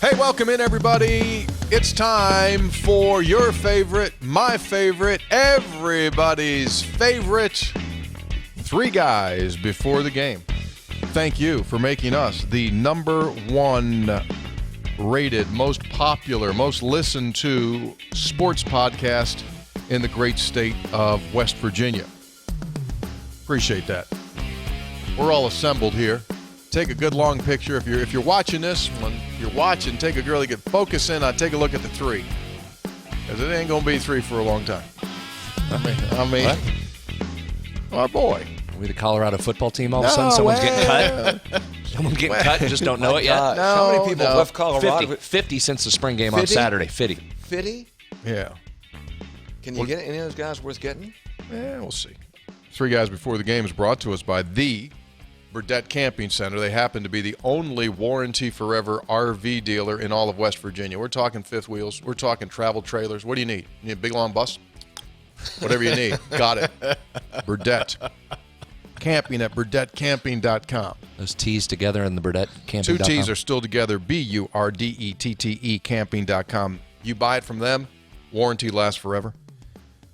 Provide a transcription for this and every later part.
Hey, welcome in, everybody. It's time for your favorite, my favorite, everybody's favorite Three Guys Before the Game. Thank you for making us the number one rated, most popular, most listened to sports podcast in the great state of West Virginia. Appreciate that. We're all assembled here. Take a good long picture. If you're watching this, when you're watching, take a really good focus in on. Take a look at the three, because it ain't gonna be three for a long time. I mean, our boy. Are we the Colorado football team? All of a sudden, someone's getting cut. Someone's getting cut and just don't know it yet. No, how many people left Colorado? 50 since the spring game on Saturday. 50. 50? Yeah. Can you get any of those guys worth getting? Yeah, we'll see. Three Guys Before the Game is brought to us by the Burdett Camping Center. They happen to be the only warranty forever RV dealer in all of West Virginia. We're talking fifth wheels. We're talking travel trailers. What do you need? You need a big long bus? Whatever you need. Got it. Burdett. Camping at burdettcamping.com. Those T's together in the Burdett Camping. Two T's are still together. BURDETTE camping.com. You buy it from them, warranty lasts forever.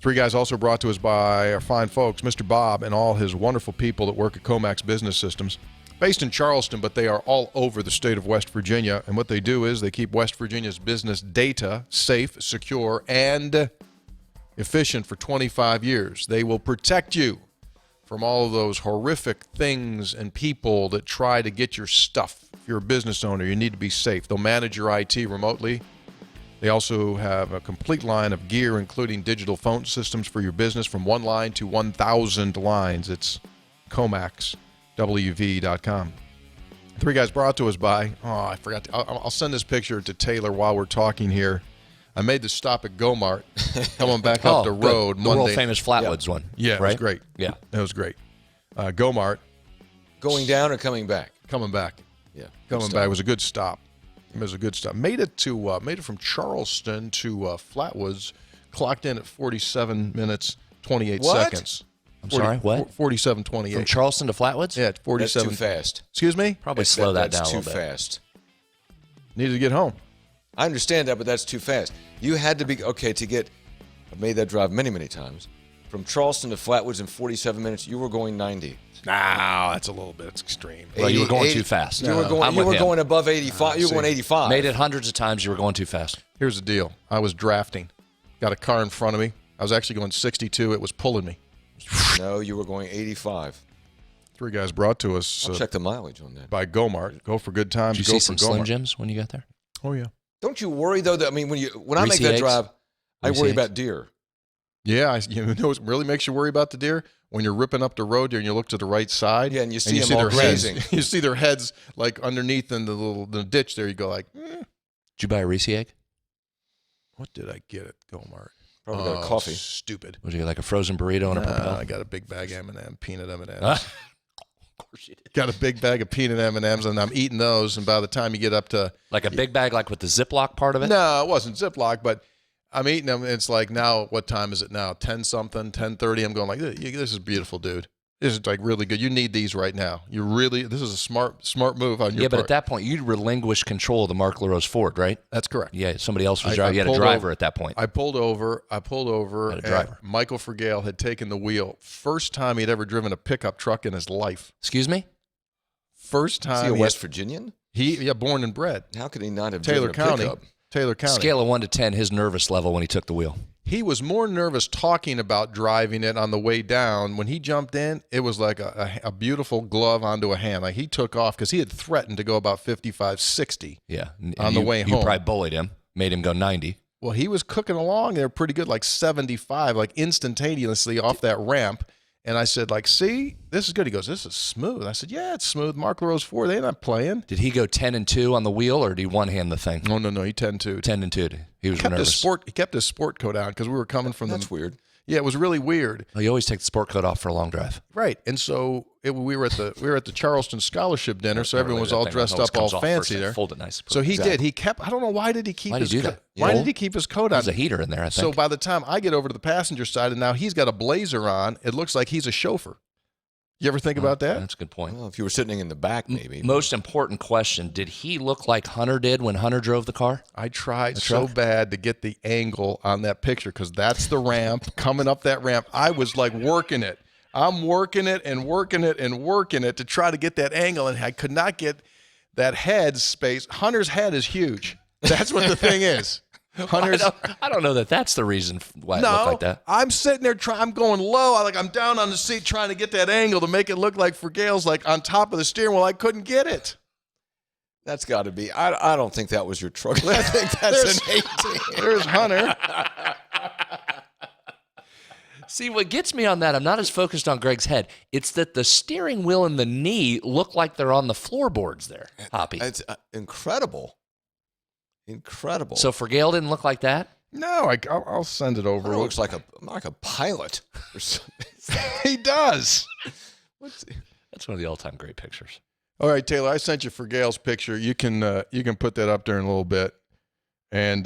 Three Guys also brought to us by our fine folks, Mr. Bob and all his wonderful people that work at Comax Business Systems. Based in Charleston, but they are all over the state of West Virginia. And what they do is they keep West Virginia's business data safe, secure, and efficient for 25 years. They will protect you from all of those horrific things and people that try to get your stuff. If you're a business owner, you need to be safe. They'll manage your IT remotely. They also have a complete line of gear, including digital phone systems for your business from 1 line to 1,000 lines. It's ComaxWV.com. Three Guys brought to us by, I forgot. I'll send this picture to Taylor while we're talking here. I made the stop at Go-Mart, coming back up the road. The world famous Flatwoods one. Yeah, it right? was great. Yeah. It was great. Go-Mart. Going down or coming back? Coming back. Yeah. Coming back. It was a good stop. It was a good stop. Made it from Charleston to Flatwoods. Clocked in at 47 minutes, 28 seconds. I'm sorry, what? 47:28. From Charleston to Flatwoods? Yeah, 47. That's too fast. Excuse me? Probably slow that down a little bit. That's too fast. Needed to get home. I understand that, but that's too fast. You had to be, okay, to get, I've made that drive many, many times. From Charleston to Flatwoods in 47 minutes, you were going 90. Nah, that's a little bit extreme. Well, you were going too fast. You were going above 85. You were going 85. Made it hundreds of times. You were going too fast. Here's the deal. I was drafting. Got a car in front of me. I was actually going 62. It was pulling me. No, you were going 85. Three Guys brought to us. I'll check the mileage on that. By Go-Mart. Go for good times. Did you see some Slim Jims when you got there? Oh, yeah. Don't you worry, though, that, I mean, when I make that drive, I worry about deer. Yeah, you know what really makes you worry about the deer? When you're ripping up the road there and you look to the right side. Yeah, and you see them all grazing. You see their heads like underneath in the ditch there. You go like, Did you buy a Reese egg? What did I get at Go-Mart? Probably got a coffee. Stupid. Was you like a frozen burrito and a Propel? I got a big bag of M&M, peanut M&Ms. Of course you did. Got a big bag of peanut M&Ms, and I'm eating those. And by the time you get up to like a big bag, like with the Ziploc part of it? No, it wasn't Ziploc, but I'm eating them. It's like now, what time is it now? 10-something, 10:30. I'm going like, this is beautiful, dude. This is like really good. You need these right now. This is a smart move on your part. Yeah, but at that point, you'd relinquish control of the Mark LaRose Ford, right? That's correct. Yeah, somebody else was driving. You had a driver at that point. I pulled over. Had a driver. Michael Fergale had taken the wheel. First time he'd ever driven a pickup truck in his life. Excuse me? Is he a West Virginian? Born and bred. How could he not have Taylor driven a County. pickup? Taylor County. Scale of 1 to 10, his nervous level when he took the wheel. He was more nervous talking about driving it on the way down. When he jumped in, it was like a beautiful glove onto a hand. Like he took off because he had threatened to go about 55, 60 on the way home. You probably bullied him, made him go 90. Well, he was cooking along there pretty good, like 75, like instantaneously off that ramp. And I said, like, see, this is good. He goes, this is smooth. I said, yeah, it's smooth. Mark LaRose Ford, they're not playing. Did he go 10-2 on the wheel, or did he one-hand the thing? No, he 10-2. 10-2. He was nervous. He kept his sport coat on because we were coming from That's weird. Yeah, it was really weird. Well, you always take the sport coat off for a long drive. Right. And so we were at the Charleston Scholarship Dinner, so everyone was all dressed up all fancy there. Fold it nice. So he did. He kept, I don't know, why did he keep his coat? Why did he keep his coat on? There's a heater in there, I think. So by the time I get over to the passenger side and now he's got a blazer on, it looks like he's a chauffeur. You ever think about that? That's a good point. Well, if you were sitting in the back, maybe. Most important question, did he look like Hunter did when Hunter drove the car? I tried so bad to get the angle on that picture because that's the ramp. Coming up that ramp, I was like working it. I'm working it and working it and working it to try to get that angle, and I could not get that head space. Hunter's head is huge. That's what the thing is. Hunter's. I don't know that that's the reason why it looked like that. I'm sitting there I'm going low. I'm down on the seat trying to get that angle to make it look like Vergale's like on top of the steering wheel. I couldn't get it. That's got to be. I don't think that was your truck. I think that's an 18. There's Hunter. See, what gets me on that, I'm not as focused on Greg's head. It's that the steering wheel and the knee look like they're on the floorboards there, Hoppy. It's incredible. Incredible. So Vergale didn't look like that? No, I'll send it over. It looks like a pilot or something. He does. That's one of the all-time great pictures. All right, Taylor, I sent you Vergale's picture. You can put that up there in a little bit. And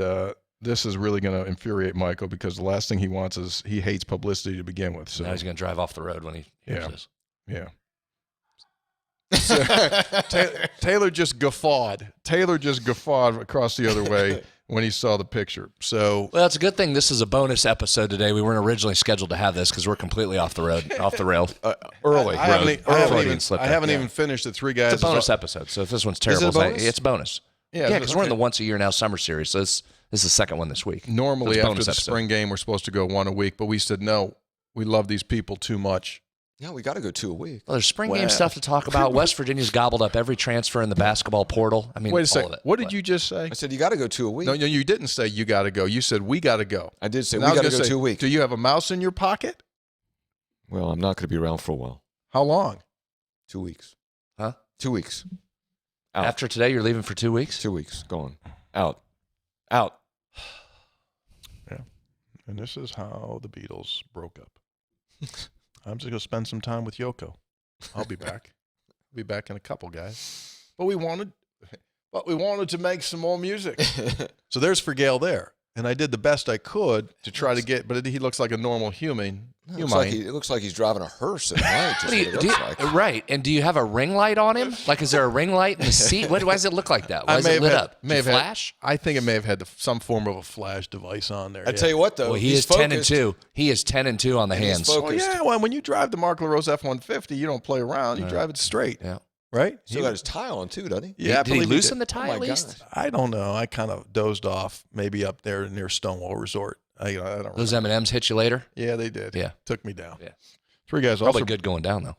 this is really going to infuriate Michael because the last thing he wants is he hates publicity to begin with. So now he's going to drive off the road when he hears this. Yeah. So, Taylor just guffawed. Taylor just guffawed across the other way when he saw the picture. So, well, it's a good thing this is a bonus episode today. We weren't originally scheduled to have this because we're completely off the rail. Early. I haven't even finished the Three Guys. It's a bonus episode. So if this one's terrible, it's a bonus. Yeah, because we're in the once a year now summer series. So this is the second one this week. Normally after the spring game, we're supposed to go one a week, but we said no. We love these people too much. Yeah, we got to go 2 a week. Well, there's spring game stuff to talk about. West Virginia's gobbled up every transfer in the basketball portal. I mean, wait a second. All of it. What did you just say? I said you got to go 2 a week. No, you didn't say you got to go. You said we got to go. I did say we got to go 2 a week. Do you have a mouse in your pocket? Well, I'm not going to be around for a while. How long? 2 weeks. Huh? 2 weeks. Out. After today, you're leaving for 2 weeks? 2 weeks. Gone. Out. Yeah. And this is how the Beatles broke up. I'm just going to spend some time with Yoko. I'll be back. Be back in a couple, guys. But we wanted to make some more music. So there's Vergale there. And I did the best I could to try to get, but he looks like a normal human. It looks like he's driving a hearse at night. Right. And do you have a ring light on him? Like, is there a ring light in the seat? Why does it look like that? Why is it lit up? Flash? I think it may have had some form of a flash device on there. I tell you what, though. Well, he is 10-2. He is 10-2 on the hands. Well, when you drive the Mark LaRose F-150, you don't play around. You drive it straight. Yeah. Right? Still got his tie on, too, doesn't he? Yeah. Did he loosen the tie at least? I don't know. I kind of dozed off maybe up there near Stonewall Resort. I don't Those M&Ms hit you later? Yeah, they did. Yeah. Took me down. Yeah. Three Guys Probably also. good going down, though.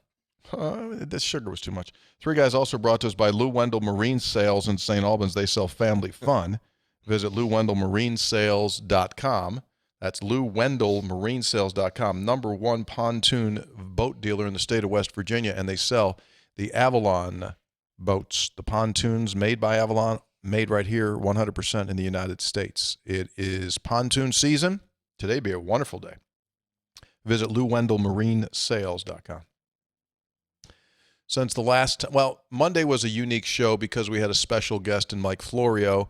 The sugar was too much. Three Guys also brought to us by Lou Wendell Marine Sales in St. Albans. They sell family fun. Visit LouWendellMarineSales.com. That's LouWendellMarineSales.com. #1 pontoon boat dealer in the state of West Virginia, and they sell the Avalon boats, the pontoons made by Avalon, made right here 100% in the United States. It is pontoon season. Today be a wonderful day. Visit LouWendellMarineSales.com. Since the last, Monday was a unique show because we had a special guest in Mike Florio,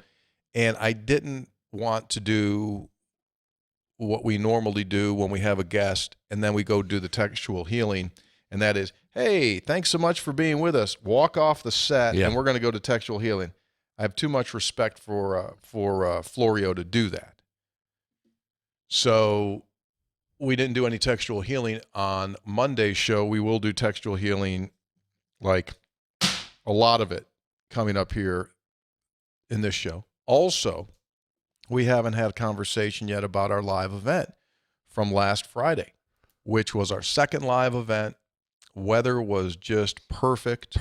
and I didn't want to do what we normally do when we have a guest, and then we go do the textual healing, and that is, hey, thanks so much for being with us. Walk off the set, and we're going to go to textual healing. I have too much respect for Florio to do that. So we didn't do any textual healing on Monday's show. We will do textual healing, like a lot of it, coming up here in this show. Also, we haven't had a conversation yet about our live event from last Friday, which was our second live event. Weather was just perfect.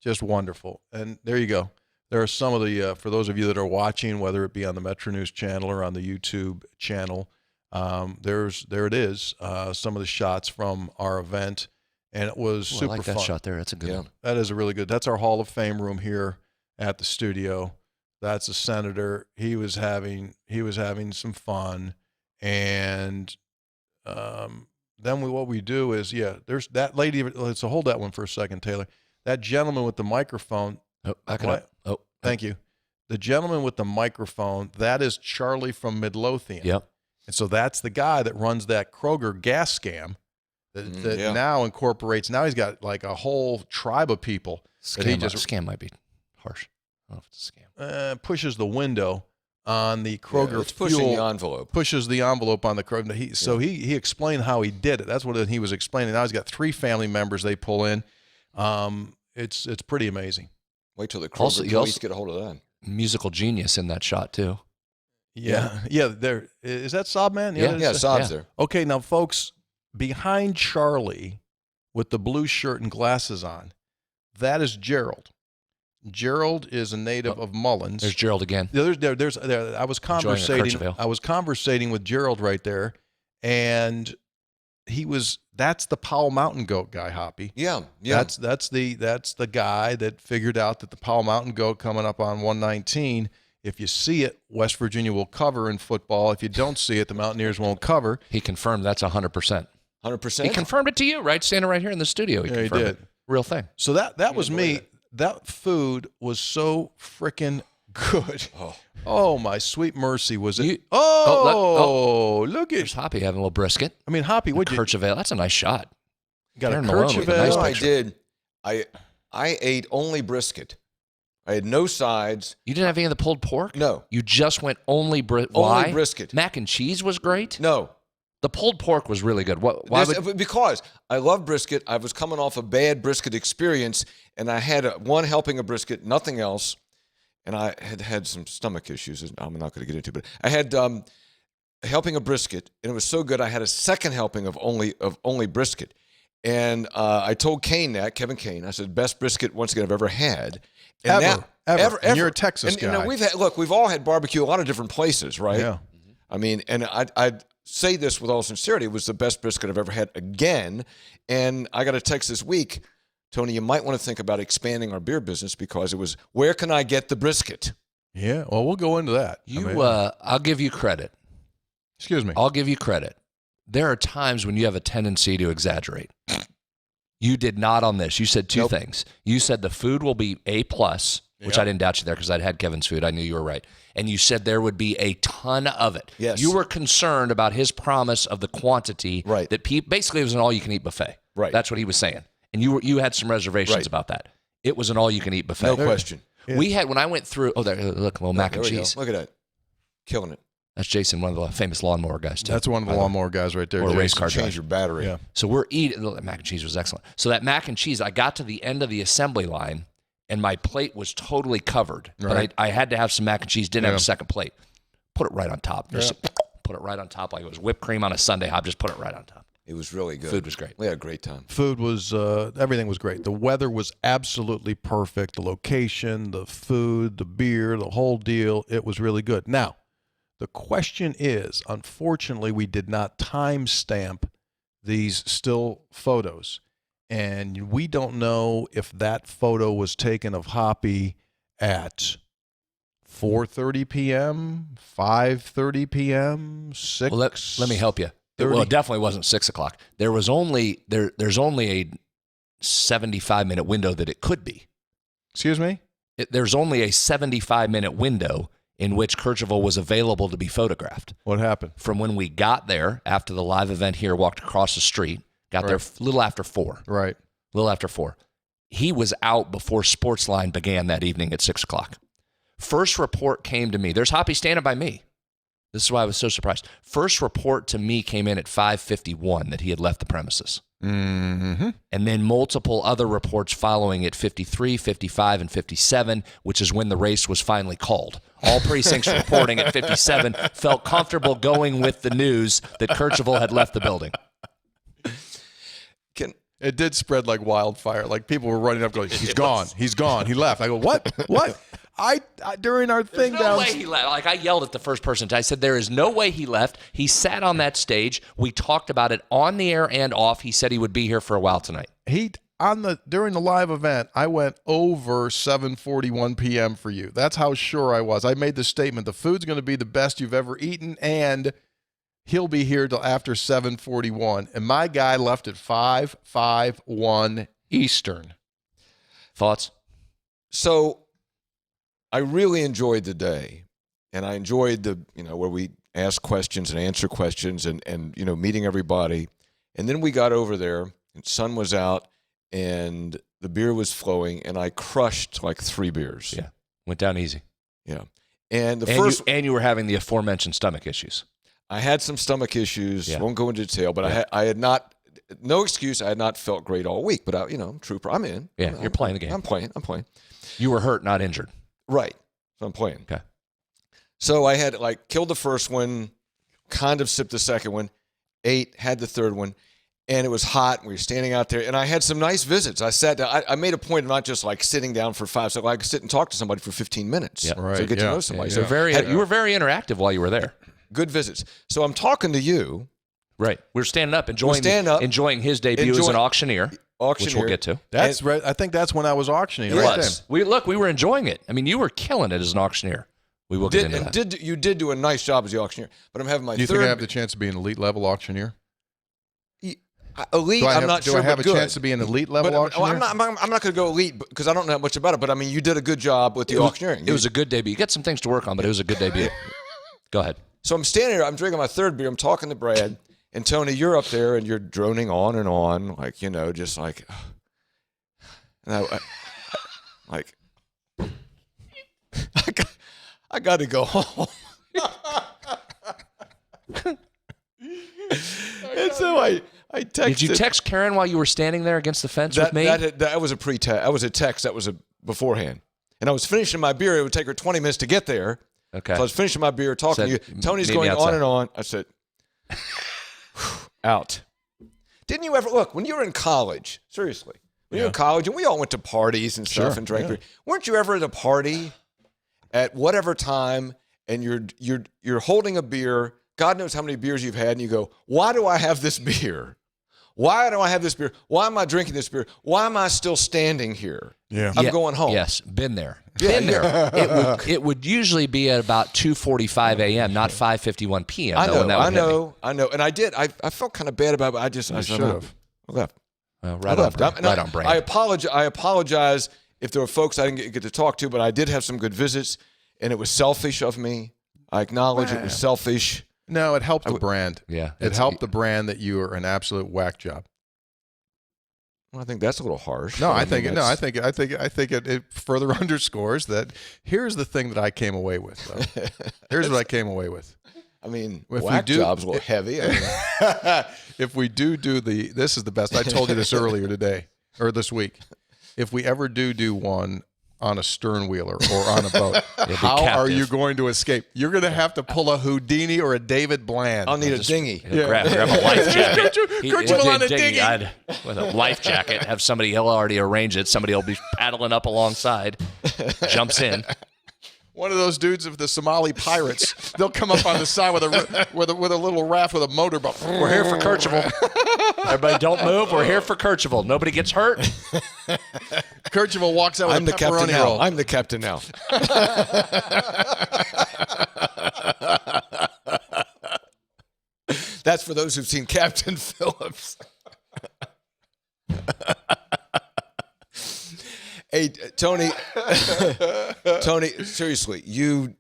Just wonderful. And there you go. There are some of the, for those of you that are watching, whether it be on the Metro News channel or on the YouTube channel, there it is, some of the shots from our event, and it was super fun. I like that shot there. That's a good one. That is a really good. That's our Hall of Fame room here at the studio. That's a senator. He was having some fun, and then what we do is, there's that lady. Let's hold that one for a second, Taylor. That gentleman with the microphone. Back it up. Oh, thank you. The gentleman with the microphone, that is Charlie from Midlothian. Yep. And so that's the guy that runs that Kroger gas scam that Yeah. now incorporates. Now he's got like a whole tribe of people that he just Scam might be harsh. I don't know if it's a scam. pushes the window on the Kroger it's pushing fuel. the envelope. Pushes the envelope on the Kroger. So he explained how he did it. That's what he was explaining. Now he's got 3 family members they pull in. It's pretty amazing. Wait till the Also- Kroger you also- police get a hold of that. Musical genius in that shot too. Yeah. There is that Saab Man? Yeah. that's- Yeah, Saab's there. Okay, now folks, behind Charlie with the blue shirt and glasses on, that is Gerald. Gerald is a native of Mullins. There's Gerald again. I was Enjoying a Kerchev-ALE. I was conversating with Gerald right there, and that's the Powell Mountain Goat guy, Hoppy. Yeah. That's the guy that figured out that the Powell Mountain Goat coming up on 119. If you see it, West Virginia will cover in football. If you don't see it, the Mountaineers won't cover. He confirmed that's 100%. 100%. He confirmed it to you, right? Standing right here in the studio. Yeah, he confirmed did. it. Real thing. So that was me. believe it. That food was so freaking good. Oh, my sweet mercy, was it? You- Look at There's Hoppy having a little brisket. I mean, Hoppy, what'd you Kerchev-ALE. That's a nice shot. got? A Aaron Malone with a Kerchev-ALE? nice No, I picture. did. I ate only brisket. I had no sides. You didn't have any of the pulled pork? No. You just went only brisket. Why? Only brisket. Mac and cheese was great. No. The pulled pork was really good. Why would Because I love brisket. I was coming off a bad brisket experience, and I had one helping of brisket, nothing else. And I had some stomach issues. I'm not going to get into, but I had a helping of brisket, and it was so good. I had a second helping of only brisket, and I told Kevin Kane, I said, best brisket once again I've ever had. And Ever. ever. And you're a Texas And, guy. we've all had barbecue a lot of different places, right? Yeah. I mean, and I'd say this with all sincerity, it was the best brisket I've ever had again. And I got a text this week, Tony, you might want to think about expanding our beer business, because it was, where can I get the brisket? Yeah. Well, we'll go into that. I'll give you credit. Excuse me. I'll give you credit. There are times when you have a tendency to exaggerate. You did not on this. You said two things. You said the food will be A+, which I didn't doubt you there because I'd had Kevin's food. I knew you were right. And you said there would be a ton of it. Yes. You were concerned about his promise of the quantity. Right. That basically it was an all-you-can-eat buffet. Right. That's what he was saying. And you had some reservations about that. It was an all-you-can-eat buffet. No question. We had, when I went through, there, look, a little mac There and we go. cheese. Look at that. Killing it. That's Jason, one of the famous lawnmower guys, too. That's one of the lawnmower guys right there. Or a Jason. race car Change guy. your battery. Yeah. So we're eating. The mac and cheese was excellent. So that mac and cheese, I got to the end of the assembly line, and my plate was totally covered. Right. But I had to have some mac and cheese. Didn't have a second plate. Put it right on top. Just put it right on top like it was whipped cream on a Sunday hop. Just put it right on top. It was really good. Food was great. We had a great time. Food was, everything was great. The weather was absolutely perfect. The location, the food, the beer, the whole deal. It was really good. Now, the question is, unfortunately, we did not timestamp these still photos. And we don't know if that photo was taken of Hoppy at 4:30 p.m., 5:30 p.m., 6. Well, let me help you. It definitely wasn't 6 o'clock. There's only a 75-minute window that it could be. Excuse me? There's only a 75-minute window in which Kerchev-ALE was available to be photographed. What happened? From when we got there after the live event here, walked across the street, got there a little after 4. Right. A little after 4. He was out before Sportsline began that evening at 6 o'clock. First report came to me. There's Hoppy standing by me. This is why I was so surprised. First report to me came in at 5:51 that he had left the premises. Mm-hmm. And then multiple other reports following at 53, 55, and 57, which is when the race was finally called. All precincts reporting at 57 felt comfortable going with the news that Kerchev-ALE had left the building. It did spread like wildfire. Like people were running up going, he's gone. He's gone. He left. I go, what? What? I during our thing There's no way he left. Like I yelled at the first person. I said, there is no way he left. He sat on that stage. We talked about it on the air and off. He said he would be here for a while tonight. During the live event, I went over 7:41 p.m. for you. That's how sure I was. I made the statement, the food's going to be the best you've ever eaten, and he'll be here till after 7:41. And my guy left at 5:51 Eastern. Thoughts? So I really enjoyed the day, and I enjoyed where we ask questions and answer questions and meeting everybody. And then we got over there, and sun was out, and the beer was flowing, and I crushed like 3 beers. Yeah, went down easy. Yeah. And the first... And you were having the aforementioned stomach issues. I had some stomach issues. Yeah. Won't go into detail, but I had not... No excuse. I had not felt great all week, but I'm trooper. I'm in. Yeah, you're playing the game. I'm playing. You were hurt, not injured. Right. So I'm playing. Okay. So I had killed the first one, kind of sipped the second one, ate, had the third one, and it was hot. We were standing out there, and I had some nice visits. I sat down. I made a point of not just sitting down for 5 seconds. I could sit and talk to somebody for 15 minutes. Yeah. Right. So get to know somebody. So you were very interactive while you were there. Good visits. So I'm talking to you. Right. We're standing up, enjoying his debut as an auctioneer, which we'll get to. That's right. I think that's when I was auctioning. It right was. then. We were enjoying it. I mean, you were killing it as an auctioneer. We will get into that. You did do a nice job as the auctioneer, but I'm having my Do you third... think I have the chance to be an elite level auctioneer? Elite, I'm not sure, Do I have but a good. chance to be an elite level auctioneer? I'm not going to go elite because I don't know that much about it, but I mean, you did a good job with the auctioneering. It was a good debut. You got some things to work on, but it was a good debut. Go ahead. So I'm standing here, I'm drinking my third beer, I'm talking to Brad, and Tony, you're up there and you're droning on and on, just like, and I got to go home. And so I texted. Did you text Karen while you were standing there against the fence with me? That was a pre-text. That was a text. That was a beforehand. And I was finishing my beer. It would take her 20 minutes to get there. Okay. So I was finishing my beer, talking to you. Tony's going on and on. I said, out. Didn't you ever, look, when you were in college, seriously, when you were in college, and we all went to parties and stuff and drank beer, weren't you ever at a party at whatever time and you're holding a beer, God knows how many beers you've had, and you go, why do I have this beer? Why do I have this beer? Why am I drinking this beer? Why am I still standing here? Yeah. I'm going home. Yes, been there. There. It would usually be at about 2:45 a.m., not 5:51 p.m. I know. And I did. I felt kind of bad about it. I should have. I left. Right on brand. I apologize if there were folks I didn't get to talk to, but I did have some good visits, and it was selfish of me. I acknowledge it was selfish. No, it helped the brand. Yeah. It helped the brand that you were an absolute whack job. Well, I think that's a little harsh. No, I think it further underscores that here's the thing that I came away with, though. Here's what I came away with. I mean, whack job's a little heavy. I mean. If we do this is the best. I told you this earlier today, or this week. If we ever do one on a stern wheeler or on a boat, how are you going to escape? You're going to have to pull a Houdini or a David Bland. I'll need a dinghy. Grab a life jacket. Kerchev-ALE on a dinghy. With a life jacket, have somebody, he'll already arrange it. Somebody will be paddling up alongside, jumps in. One of those dudes of the Somali pirates, they'll come up on the side with a little raft with a motorboat. We're here for Kerchev-ALE. Everybody don't move. We're here for Kerchev-ALE. Nobody gets hurt. Kerchev-ALE walks out with a pepperoni roll. I'm the captain now. That's for those who've seen Captain Phillips. Hey, Tony, seriously, you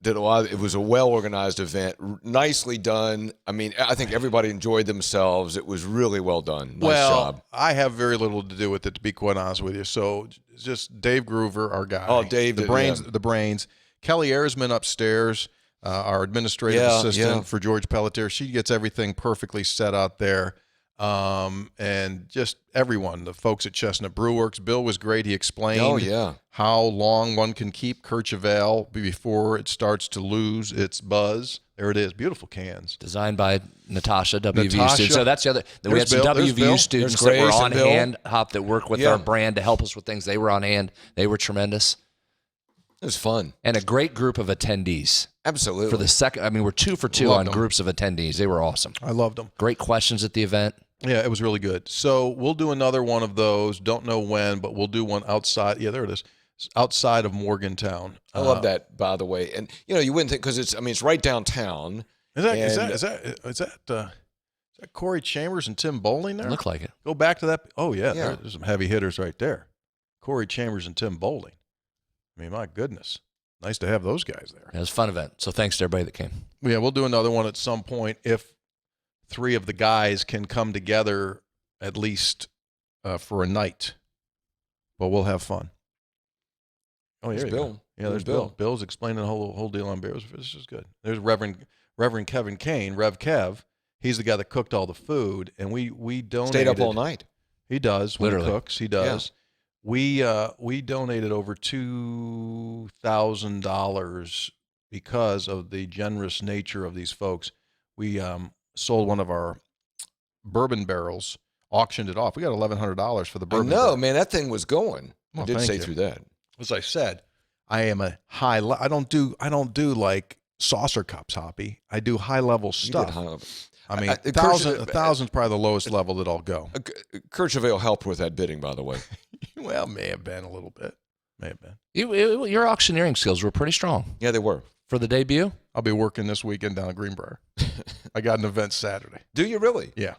did a lot. It was a well-organized event, nicely done. I mean, I think everybody enjoyed themselves. It was really well done. Nice job. I have very little to do with it, to be quite honest with you. So just Dave Groover, our guy. Oh, Dave. The brains. Kelly Ersman upstairs, our administrative assistant for George Pelletier. She gets everything perfectly set out there. And just everyone, the folks at Chestnut Brew Works. Bill was great. He explained how long one can keep Kerchev-ALE before it starts to lose its buzz. There it is. Beautiful cans. Designed by Natasha, WVU student. So that's the other. We had some WVU students that were on hand, Hop, that work with our brand to help us with things. They were on hand. They were tremendous. It was fun. And a great group of attendees. Absolutely. For the second, I mean, we're 2 for 2 on groups of attendees. They were awesome. I loved them. Great questions at the event. Yeah, it was really good. So we'll do another one of those. Don't know when, but we'll do one outside. Yeah, there it is. It's outside of Morgantown. I love that, by the way. And you wouldn't think, because it's right downtown. Is that Corey Chambers and Tim Bowling there? Look like it. Go back to that. Oh yeah. There's some heavy hitters right there. Corey Chambers and Tim Bowling. I mean, my goodness. Nice to have those guys there. It was a fun event. So thanks to everybody that came. Yeah, we'll do another one at some point if 3 of the guys can come together at least for a night. But we'll have fun. Oh, There's yeah, Bill. Yeah, there's Bill. Bill's explaining the whole deal on beers. This is good. There's Reverend Kevin Kane, Rev Kev. He's the guy that cooked all the food, and we donated. Stayed up all night. He does. When Literally. he cooks, he does. Yeah. We donated over $2,000 because of the generous nature of these folks. We sold one of our bourbon barrels, auctioned it off. We got $1,100 for the bourbon. No, man, that thing was going. Well, I did thank say you. through that. As I said, I am a I don't do like saucer cups, Hoppy. I do high level You stuff. did high level. I mean, Kerchev- 1,000's probably the lowest level that I'll go. Kerchev-ALE helped with that bidding, by the way. Well, may have been a little bit. May have been. Your auctioneering skills were pretty strong Yeah, they were. for the debut. I'll be working this weekend down at Greenbrier. I got an event Saturday. Do you really? Yeah.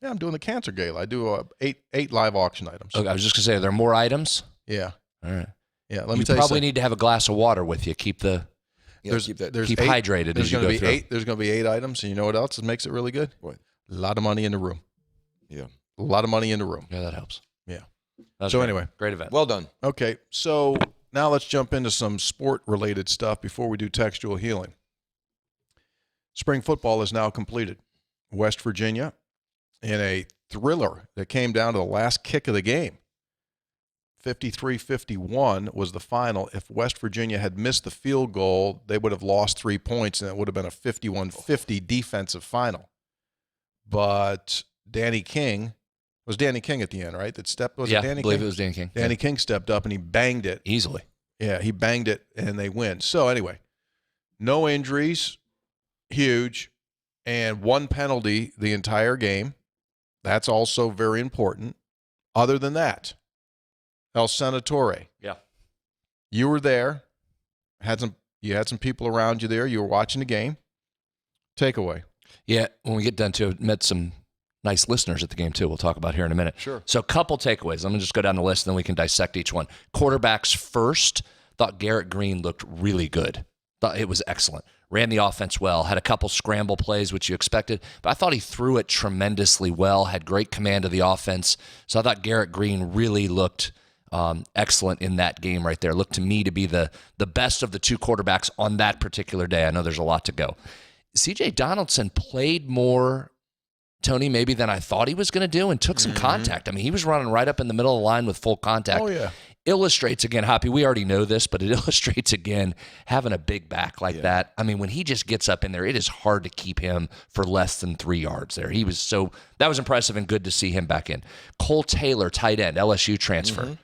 Yeah, I'm doing the Cancer Gala. I do eight live auction items. Okay, I was just going to say, are there more items? Yeah. All right. Yeah. Let me You tell you probably something. need to have a glass of water with you. Keep Keep that. keep hydrated There's as you going go to be through. 8. There's going to be 8 items, and you know what else makes it really good? What? A lot of money in the room. Yeah. A lot of money in the room. Yeah, that helps. Yeah. That was So great. anyway. Great event. Well done. Okay, so now let's jump into some sport-related stuff before we do textual healing. Spring football is now completed. West Virginia, in a thriller that came down to the last kick of the game. 53-51 was the final. If West Virginia had missed the field goal, they would have lost 3 points, and it would have been a 51-50 defensive final. But Danny King, was Danny King at the end, right? That stepped, was yeah, it Danny I believe King? it was Danny King. Danny King stepped up and he banged it. Easily. Yeah, he banged it and they win. So anyway, no injuries, huge, and 1 penalty the entire game. That's also very important. Other than that, El Senatore. Yeah. You were there. You had some people around you there. You were watching the game. Takeaway. Yeah, when we get done to met some nice listeners at the game too. We'll talk about here in a minute. Sure. So a couple takeaways. I'm going to just go down the list and then we can dissect each one. Quarterbacks first. Thought Garrett Green looked really good. Thought it was excellent. Ran the offense well. Had a couple scramble plays, which you expected. But I thought he threw it tremendously well. Had great command of the offense. So I thought Garrett Green really looked excellent in that game right there. Looked to me to be the best of the 2 quarterbacks on that particular day. I know there's a lot to go. C.J. Donaldson played more, Tony, maybe than I thought he was going to do, and took some contact. I mean, he was running right up in the middle of the line with full contact. Oh, yeah. Illustrates again, Hoppy, we already know this, but it illustrates again having a big back like that. I mean, when he just gets up in there, it is hard to keep him for less than 3 yards there. That was impressive and good to see him back in. Cole Taylor, tight end, LSU transfer.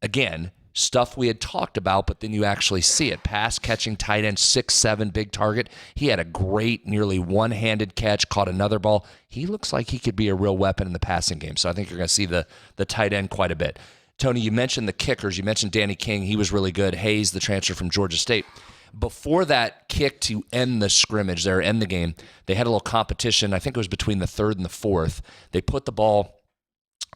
Again, stuff we had talked about, but then you actually see it. Pass catching tight end, 6'7", big target. He had a great, nearly one-handed catch, caught another ball. He looks like he could be a real weapon in the passing game. So I think you're going to see the tight end quite a bit. Tony, you mentioned the kickers. You mentioned Danny King. He was really good. Hayes, the transfer from Georgia State. Before that kick to end the scrimmage there, end the game, they had a little competition. I think it was between the 3rd and the 4th. They put the ball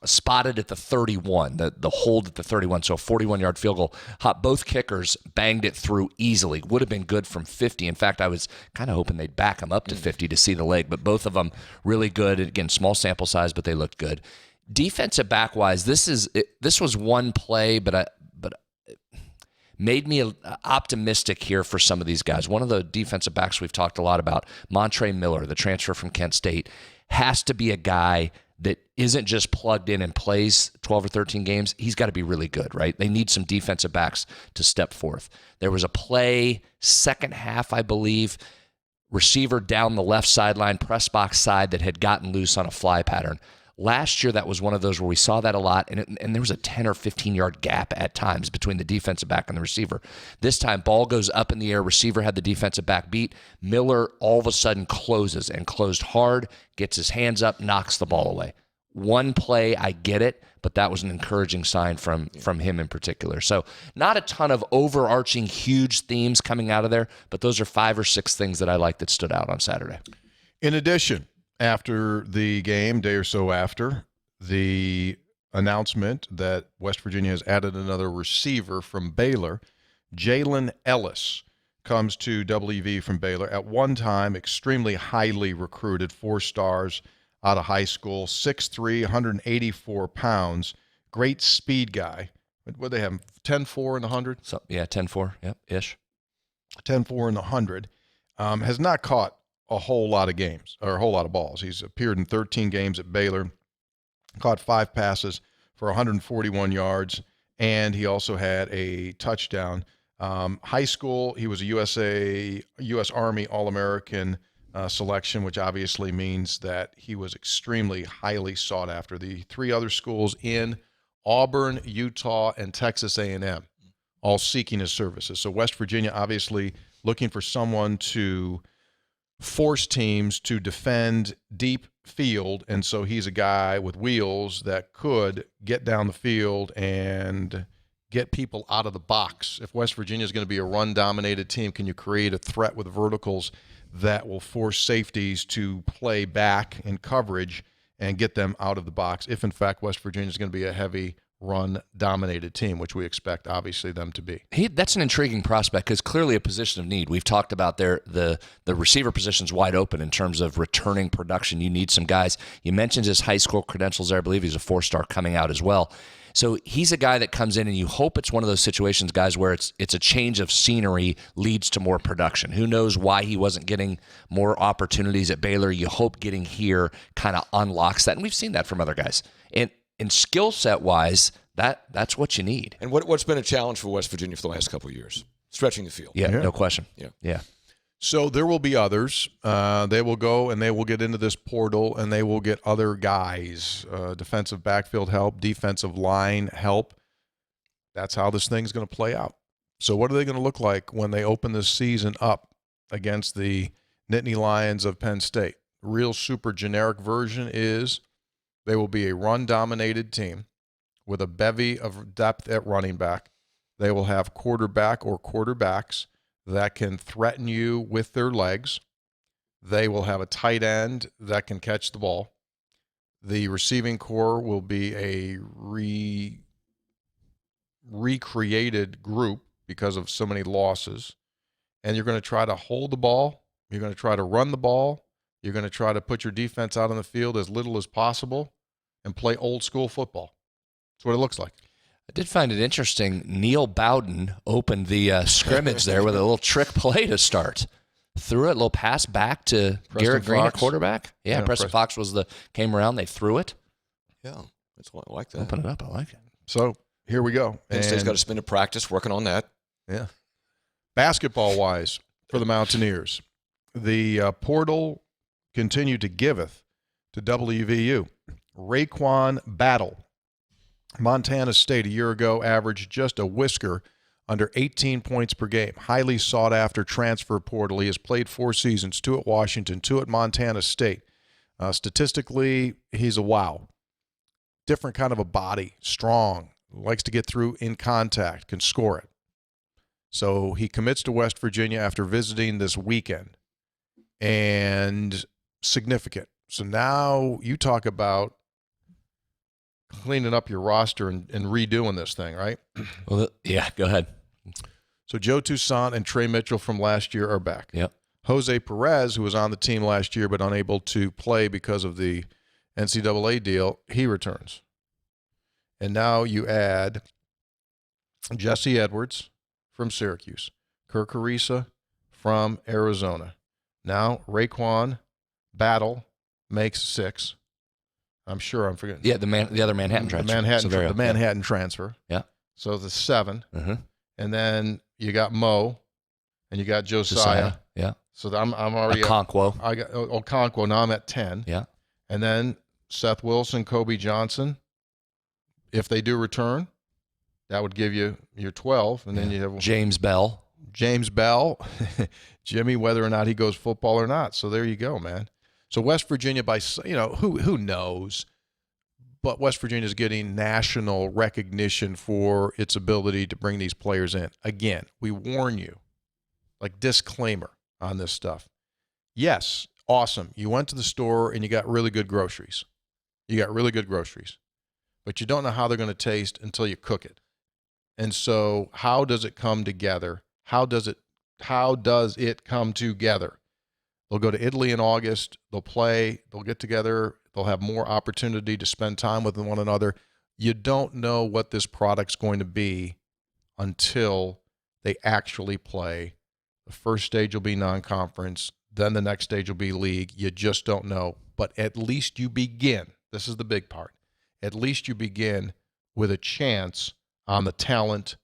spotted at the 31, the hold at the 31, so a 41-yard field goal. Both kickers banged it through easily. Would have been good from 50. In fact, I was kind of hoping they'd back them up to 50 to see the leg, but both of them really good. Again, small sample size, but they looked good. Defensive back-wise, this was one play, but it made me optimistic here for some of these guys. One of the defensive backs we've talked a lot about, Montre Miller, the transfer from Kent State, has to be a guy that isn't just plugged in and plays 12 or 13 games. He's got to be really good, right? They need some defensive backs to step forth. There was a play, second half, I believe, receiver down the left sideline, press box side that had gotten loose on a fly pattern. Last year, that was one of those where we saw that a lot, and there was a 10 or 15-yard gap at times between the defensive back and the receiver. This time, ball goes up in the air. Receiver had the defensive back beat. Miller all of a sudden closes and closed hard, gets his hands up, knocks the ball away. One play, I get it, but that was an encouraging sign from him in particular. So not a ton of overarching huge themes coming out of there, but those are 5 or 6 things that I like that stood out on Saturday. In addition, after the game, day or so after, the announcement that West Virginia has added another receiver from Baylor, Jalen Ellis. comes to WV from Baylor. At one time, extremely highly recruited, 4 stars out of high school, 6'3", 184 pounds, great speed guy. What they have, 10.4 in the 100? So, yeah, 10-4, yep, ish. 10.4 in the 100. Has not caught a whole lot of games or a whole lot of balls. He's appeared in 13 games at Baylor, caught 5 passes for 141 yards, and he also had a touchdown. High school, he was a U.S. Army All-American selection, which obviously means that he was extremely highly sought after. The 3 other schools in Auburn, Utah, and Texas A&M, all seeking his services. So West Virginia obviously looking for someone to force teams to defend deep field, and so he's a guy with wheels that could get down the field and get people out of the box. If West Virginia is going to be a run-dominated team, can you create a threat with verticals that will force safeties to play back in coverage and get them out of the box if, in fact, West Virginia is going to be a heavy run-dominated team, which we expect, obviously, them to be. That's an intriguing prospect because clearly a position of need. We've talked about the receiver position's wide open in terms of returning production. You need some guys. You mentioned his high school credentials there. I believe he's a 4-star coming out as well. So he's a guy that comes in, and you hope it's one of those situations, guys, where it's a change of scenery leads to more production. Who knows why he wasn't getting more opportunities at Baylor? You hope getting here kind of unlocks that, and we've seen that from other guys. And skill set wise, that's what you need. And what's been a challenge for West Virginia for the last couple of years? Stretching the field. Yeah, no question. Yeah. So there will be others. They will go and they will get into this portal and they will get other guys, defensive backfield help, defensive line help. That's how this thing's going to play out. So what are they going to look like when they open this season up against the Nittany Lions of Penn State? Real super generic version is they will be a run-dominated team with a bevy of depth at running back. They will have quarterback or quarterbacks that can threaten you with their legs. They will have a tight end that can catch the ball. The receiving core will be a recreated group because of so many losses. And you're going to try to hold the ball. You're going to try to run the ball. You're going to try to put your defense out on the field as little as possible and play old school football. That's what it looks like. I did find it interesting. Neil Bowden opened the scrimmage there with a little trick play to start. Threw it, a little pass back to Garrett Green, a quarterback. Yeah, Preston Fox came around. They threw it. Yeah, that's what I like that. Open it up. I like it. So here we go. Penn State's got to spend a practice working on that. Yeah. Basketball-wise for the Mountaineers, the portal continued to giveth to WVU. Raekwon Battle, Montana State a year ago averaged just a whisker under 18 points per game. Highly sought after transfer portal. He has played 4 seasons, 2 at Washington, 2 at Montana State. Statistically, he's a wow. Different kind of a body, strong, likes to get through in contact, can score it. So he commits to West Virginia after visiting this weekend, and significant. So now you talk about cleaning up your roster and redoing this thing, right? Well, yeah, go ahead. So Joe Toussaint and Trey Mitchell from last year are back. Yep. Jose Perez, who was on the team last year but unable to play because of the NCAA deal, he returns. And now you add Jesse Edwards from Syracuse, Kirk Arisa from Arizona. Now Raekwon Battle makes 6. I'm sure I'm forgetting. Yeah, the other Manhattan transfer. The Manhattan transfer. Yeah. So the 7. Mm-hmm. And then you got Mo, and you got Josiah. Yeah. So I'm already Okonkwo. I got Okonkwo. Now I'm at 10. Yeah. And then Seth Wilson, Kobe Johnson. If they do return, that would give you your 12, and then you have James Bell, Jimmy, whether or not he goes football or not. So there you go, man. So West Virginia, who knows, but West Virginia is getting national recognition for its ability to bring these players in. Again, we warn you, like disclaimer on this stuff. Yes, awesome. You went to the store and you got really good groceries. But you don't know how they're going to taste until you cook it. And so how does it come together? How does it how does it come together? They'll go to Italy in August. They'll play. They'll get together. They'll have more opportunity to spend time with one another. You don't know what this product's going to be until they actually play. The first stage will be non-conference. Then the next stage will be league. You just don't know. But at least you begin. This is the big part. At least you begin with a chance on the talent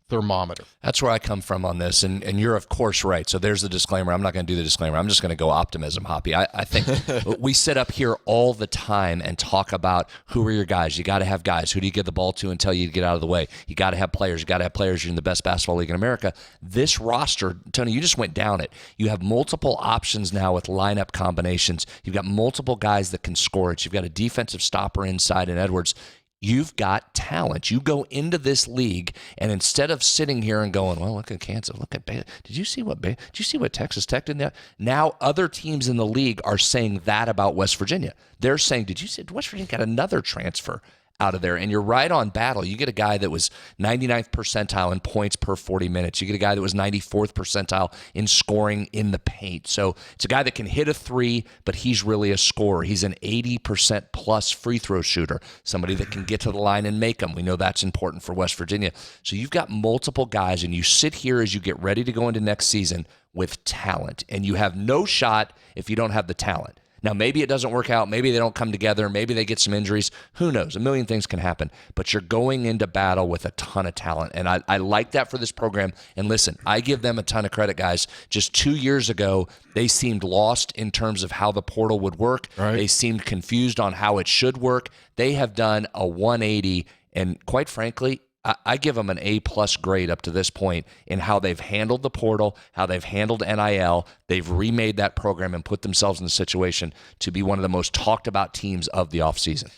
thermometer. That's where I come from on this, and you're of course right. So there's the disclaimer. I'm not going to do the disclaimer. I'm just going to go optimism, Hoppy. I think we sit up here all the time and talk about who are your guys. You got to have guys. Who do you give the ball to and tell you to get out of the way? You got to have players. You got to have players. You're in the best basketball league in America. This roster, Tony, you just went down it. You have multiple options now with lineup combinations. You've got multiple guys that can score it. You've got a defensive stopper inside in Edwards. You've got talent. You go into this league, and instead of sitting here and going, well, look at Kansas, look at Baylor. Did you see what Texas Tech did there? Now other teams in the league are saying that about West Virginia. They're saying, did you see West Virginia got another transfer out of there? And you're right on Battle. You get a guy that was 99th percentile in points per 40 minutes. You get a guy that was 94th percentile in scoring in the paint. So it's a guy that can hit a three, but he's really a scorer. He's an 80% plus free throw shooter, somebody that can get to the line and make them. We know that's important for West Virginia. So you've got multiple guys, and you sit here as you get ready to go into next season with talent, and you have no shot if you don't have the talent. Now, maybe it doesn't work out. Maybe they don't come together. Maybe they get some injuries. Who knows? A million things can happen. But you're going into battle with a ton of talent. And I like that for this program. And listen, I give them a ton of credit, guys. Just 2 years ago, they seemed lost in terms of how the portal would work. Right. They seemed confused on how it should work. They have done a 180. And quite frankly, I give them an A-plus grade up to this point in how they've handled the portal, how they've handled NIL. They've remade that program and put themselves in the situation to be one of the most talked about teams of the offseason.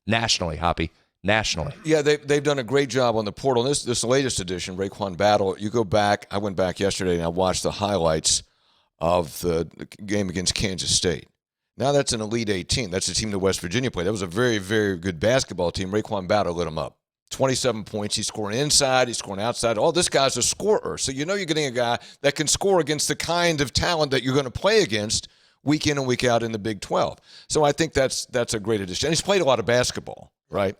Nationally, Hoppy, nationally. Yeah, they've done a great job on the portal. This latest edition, Raekwon Battle, you go back, I went back yesterday and I watched the highlights of the game against Kansas State. Now that's an Elite 18. That's the team that West Virginia played. That was a very, very good basketball team. Raekwon Battle lit them up. 27 points. He's scoring inside. He's scoring outside. Oh, this guy's a scorer. So you know you're getting a guy that can score against the kind of talent that you're going to play against week in and week out in the Big 12. So I think that's a great addition. And he's played a lot of basketball, right?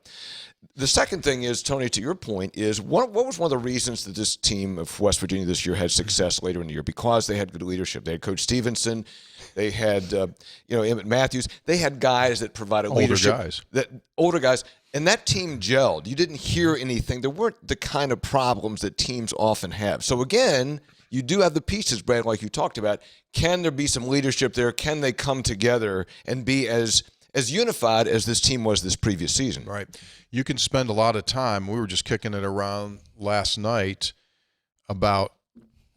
The second thing is, Tony, to your point, is what was one of the reasons that this team of West Virginia this year had success later in the year? Because they had good leadership. They had Coach Stevenson. They had, Emmett Matthews. They had guys that provided leadership. Older guys. And that team gelled. You didn't hear anything. There weren't the kind of problems that teams often have. So, again, you do have the pieces, Brad, like you talked about. Can there be some leadership there? Can they come together and be as unified as this team was this previous season? Right. You can spend a lot of time. We were just kicking it around last night about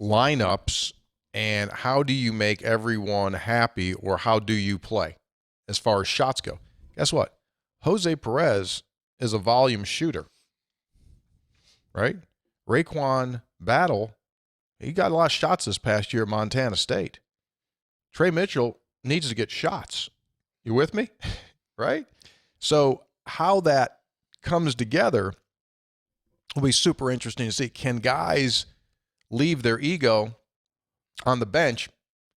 lineups and how do you make everyone happy, or how do you play as far as shots go. Guess what? Jose Perez is a volume shooter, right? Raekwon Battle, he got a lot of shots this past year at Montana State. Trey Mitchell needs to get shots. You with me? Right? So how that comes together will be super interesting to see. Can guys leave their ego on the bench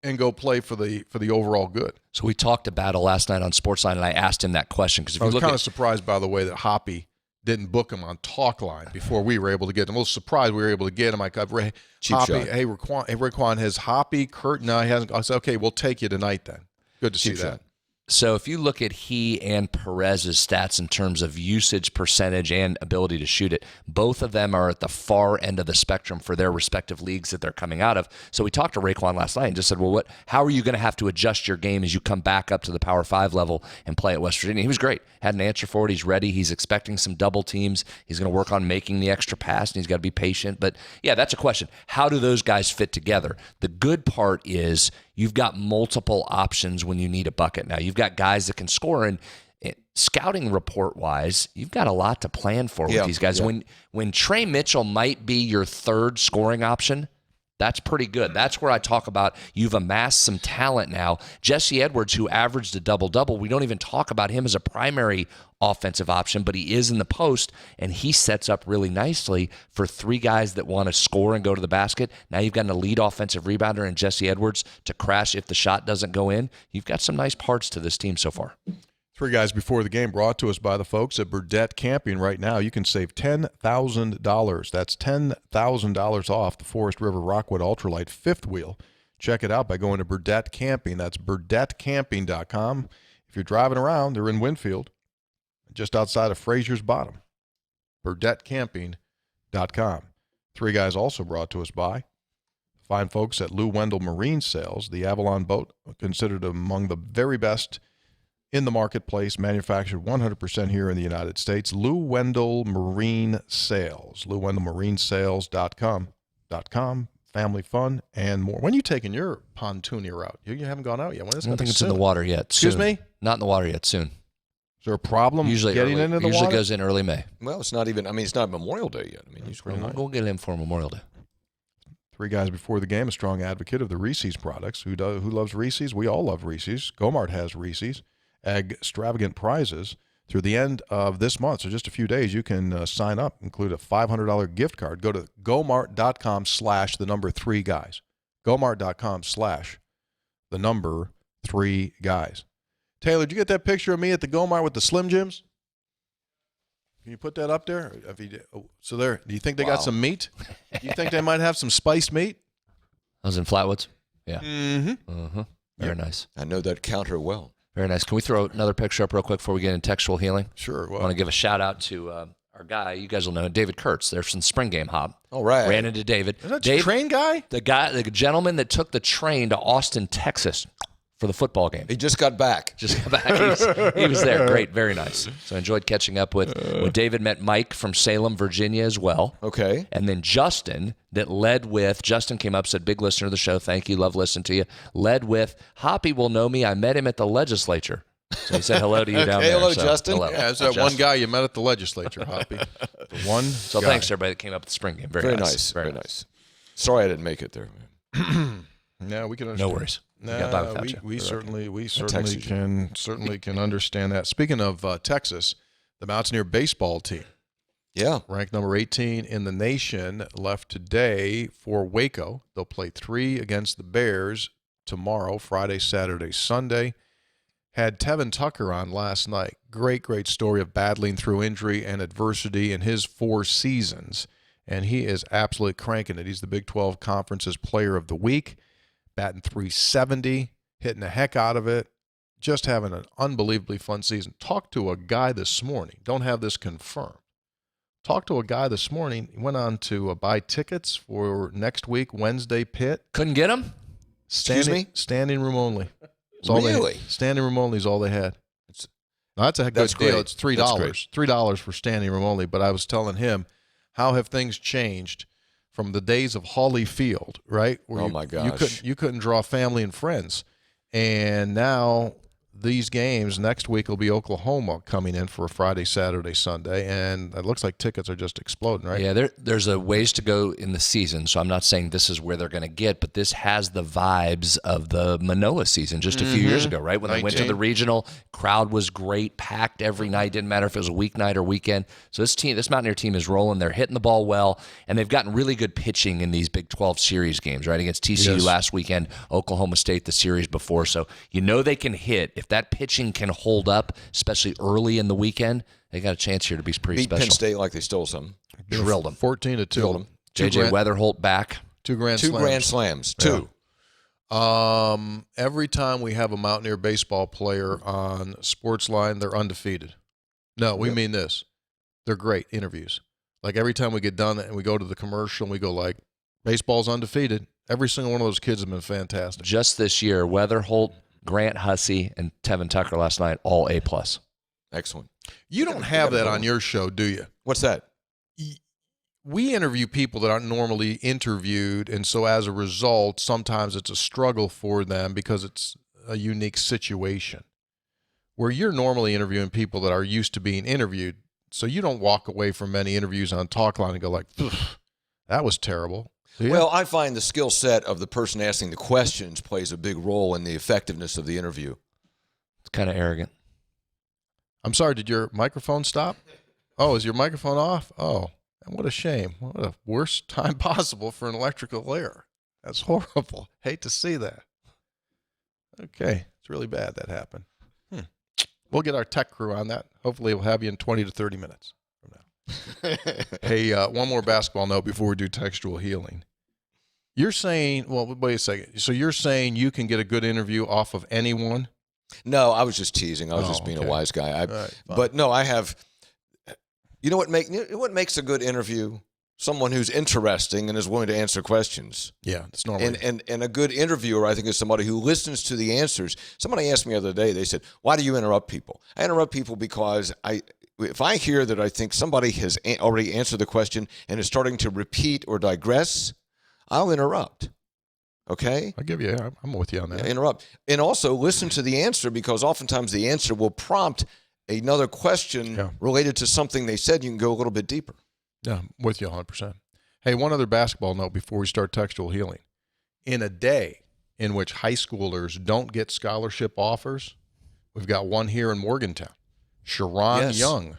and go play for the overall good? So we talked to Battle last night on Sportsline, and I asked him that question. Because I was kind of surprised, by the way, that Hoppy didn't book him on Talkline before we were able to get him. A little surprised we were able to get him. I got Hoppy, hey, Raekwon has Hoppy, Kurt. No, he hasn't. I said, okay, we'll take you tonight then. Good to see that. So if you look at he and Perez's stats in terms of usage percentage and ability to shoot it, both of them are at the far end of the spectrum for their respective leagues that they're coming out of. So we talked to Raekwon last night and just said, well, how are you going to have to adjust your game as you come back up to the Power 5 level and play at West Virginia? He was great. Had an answer for it. He's ready. He's expecting some double teams. He's going to work on making the extra pass, and he's got to be patient. But, yeah, that's a question. How do those guys fit together? The good part is you've got multiple options when you need a bucket now. You've got guys that can score, and scouting report-wise, you've got a lot to plan for with these guys. Yeah. When Trey Mitchell might be your third scoring option, That's pretty good. That's where I talk about you've amassed some talent now. Jesse Edwards, who averaged a double-double, we don't even talk about him as a primary offensive option, but he is in the post, and he sets up really nicely for three guys that want to score and go to the basket. Now you've got an elite offensive rebounder in Jesse Edwards to crash if the shot doesn't go in. You've got some nice parts to this team so far. Three guys before the game brought to us by the folks at Burdett Camping. Right now, you can save $10,000. That's $10,000 off the Forest River Rockwood Ultralight fifth wheel. Check it out by going to Burdett Camping. That's burdettcamping.com. If you're driving around, they're in Winfield, just outside of Fraser's Bottom. burdettcamping.com. Three guys also brought to us by fine folks at Lou Wendell Marine Sales. The Avalon boat, considered among the very best in the marketplace, manufactured 100% here in the United States. Lou Wendell Marine Sales. LouWendellMarineSales.com. Family fun and more. When are you taking your pontooner out? You haven't gone out yet. When is I don't think it's in the water yet. Excuse Soon. me? Not in the water yet. Soon. Is there a problem Usually getting early. into the Usually water? goes in early May. Well, it's not even. I mean, it's not Memorial Day yet. I mean, We'll get him for Memorial Day. Three guys before the game, a strong advocate of the Reese's products. Who loves Reese's? We all love Reese's. Gomart has Reese's. Extravagant prizes through the end of this month. So just a few days, you can sign up, include a $500 gift card. Go to gomart.com/3guys. Gomart.com/3guys. Taylor, did you get that picture of me at the Gomart with the Slim Jims? Can you put that up there? So there. Do you think they got some meat? Do you think they might have some spiced meat? I was in Flatwoods. Yeah. Mm-hmm. Very nice. I know that counter well. Very nice. Can we throw another picture up real quick before we get into textual healing? Sure. I want to give a shout out to our guy. You guys will know David Kurtz. They're from the Spring Game Hop. All right. Ran into David. Is that the train guy? The gentleman that took the train to Austin, Texas for the football game. He just got back. He was there. Great. Very nice. So I enjoyed catching up with David. Met Mike from Salem, Virginia as well. Okay. And then Justin Justin came up, said, big listener of the show. Thank you. Love listening to you. Led with, Hoppy will know me. I met him at the legislature. So he said hello to you down there. Hello, so, Justin. Hello. Yeah, it's that one guy you met at the legislature, Hoppy. The one So guy. thanks to everybody that came up at the spring game. Very nice. Very nice. Sorry I didn't make it there. Yeah, we can understand. No worries. No, got by without you. we certainly you. can understand that. Speaking of Texas, the Mountaineer baseball team, Yeah. ranked number 18 in the nation, left today for Waco. They'll play 3 against the Bears tomorrow, Friday, Saturday, Sunday. Had Tevin Tucker on last night. Great story of battling through injury and adversity in his 4 seasons, and he is absolutely cranking it. He's the Big 12 Conference's Player of the Week, batting .370, hitting the heck out of it, just having an unbelievably fun season. Talked to a guy this morning. Don't have this confirmed. Talked to a guy this morning. He went on to buy tickets for next week, Wednesday pit. Couldn't get him? Excuse me? Standing room only. That's all Really? Standing room only is all they had. Now, that's a good That's deal. great. It's $3. That's great. $3 for standing room only. But I was telling him, how have things changed from the days of Hawley Field, right? Where My gosh. You couldn't draw family and friends. And now these games, next week will be Oklahoma coming in for a Friday, Saturday, Sunday. And it looks like tickets are just exploding, right? Yeah, there's a ways to go in the season, so I'm not saying this is where they're going to get, but this has the vibes of the Manoa season just a few years ago, right? When they went to the regional, crowd was great, packed every night, didn't matter if it was a weeknight or weekend. So this Mountaineer team is rolling. They're hitting the ball well, and they've gotten really good pitching in these Big 12 series games, right? Against TCU last weekend, Oklahoma State the series before. So you know they can hit. If that pitching can hold up, especially early in the weekend, they got a chance here to be pretty Beat special. Penn State like they stole some. Drilled them. 14-2. Drilled them. J.J. Weatherholt back. 2 grand Two slams. grand slams. Two. Every time we have a Mountaineer baseball player on Sportsline, they're undefeated. No, we mean this. They're great interviews. Like every time we get done and we go to the commercial and we go like, baseball's undefeated. Every single one of those kids have been fantastic. Just this year, Weatherholt, Grant Hussey, and Tevin Tucker last night, all A+. Excellent. You don't have that on your show, do you? What's that? We interview people that aren't normally interviewed, and so as a result, sometimes it's a struggle for them because it's a unique situation. Where you're normally interviewing people that are used to being interviewed, so you don't walk away from many interviews on Talkline and go like, that was terrible. Well, I find the skill set of the person asking the questions plays a big role in the effectiveness of the interview. It's kind of arrogant. I'm sorry, did your microphone stop? Oh, is your microphone off? Oh, what a shame. What a worst time possible for an electrical error. That's horrible. Hate to see that. Okay, it's really bad that happened. We'll get our tech crew on that. Hopefully we'll have you in 20 to 30 minutes from now. Hey, one more basketball note before we do textual healing. You're saying, well, wait a second. So you're saying you can get a good interview off of anyone? No, I was just teasing. I was just being a wise guy. But no, I have. You know what makes a good interview? Someone who's interesting and is willing to answer questions. Yeah, it's normal. And a good interviewer, I think, is somebody who listens to the answers. Somebody asked me the other day. They said, "Why do you interrupt people?" I interrupt people because if I hear that I think somebody has already answered the question and is starting to repeat or digress, I'll interrupt. Okay? I'm with you on that. Yeah, interrupt. And also listen to the answer, because oftentimes the answer will prompt another question related to something they said. You can go a little bit deeper. Yeah, I'm with you 100%. Hey, one other basketball note before we start textual healing. In a day in which high schoolers don't get scholarship offers, we've got one here in Morgantown. Sharon Young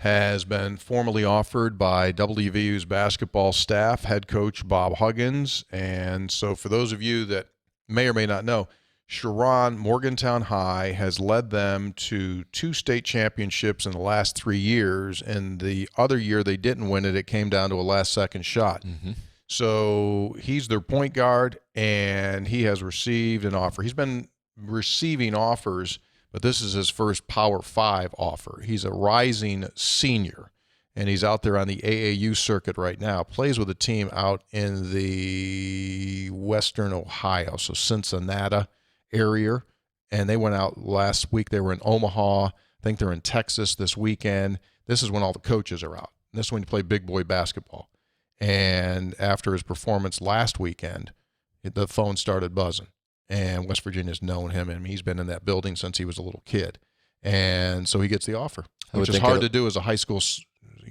has been formally offered by WVU's basketball staff, head coach Bob Huggins. And so for those of you that may or may not know, Sharon, Morgantown High, has led them to 2 state championships in the last 3 years. And the other year they didn't win it, it came down to a last-second shot. Mm-hmm. So he's their point guard, and he has received an offer. He's been receiving offers, but this is his first Power 5 offer. He's a rising senior, and he's out there on the AAU circuit right now. Plays with a team out in the western Ohio, so Cincinnati area. And they went out last week. They were in Omaha. I think they're in Texas this weekend. This is when all the coaches are out. This is when you play big boy basketball. And after his performance last weekend, the phone started buzzing. And West Virginia's known him, and he's been in that building since he was a little kid. And so he gets the offer, which is hard to do as a high school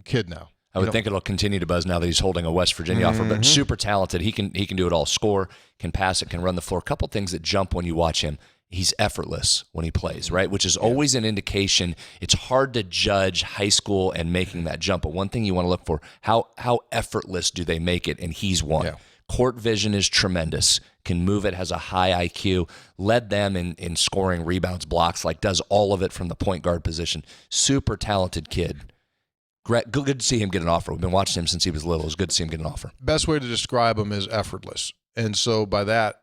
kid now. I would think it'll continue to buzz now that he's holding a West Virginia offer, but super talented. He can do it all. Score, can pass it, can run the floor. A couple things that jump when you watch him. He's effortless when he plays, right? Which is always an indication. It's hard to judge high school and making that jump, but one thing you want to look for, how effortless do they make it? And he's one. Yeah. Court vision is tremendous, can move it, has a high IQ, led them in scoring, rebounds, blocks, does all of it from the point guard position. Super talented kid. Good to see him get an offer. We've been watching him since he was little. It's good to see him get an offer. Best way to describe him is effortless. And so by that,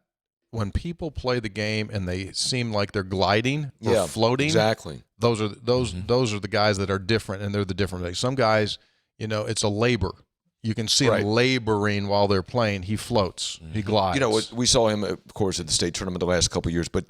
when people play the game and they seem like they're gliding or floating, exactly. Those are the guys that are different, and they're the different things. Some guys, it's a labor. You can see him laboring while they're playing. He floats. He glides. We saw him, of course, at the state tournament the last couple of years, but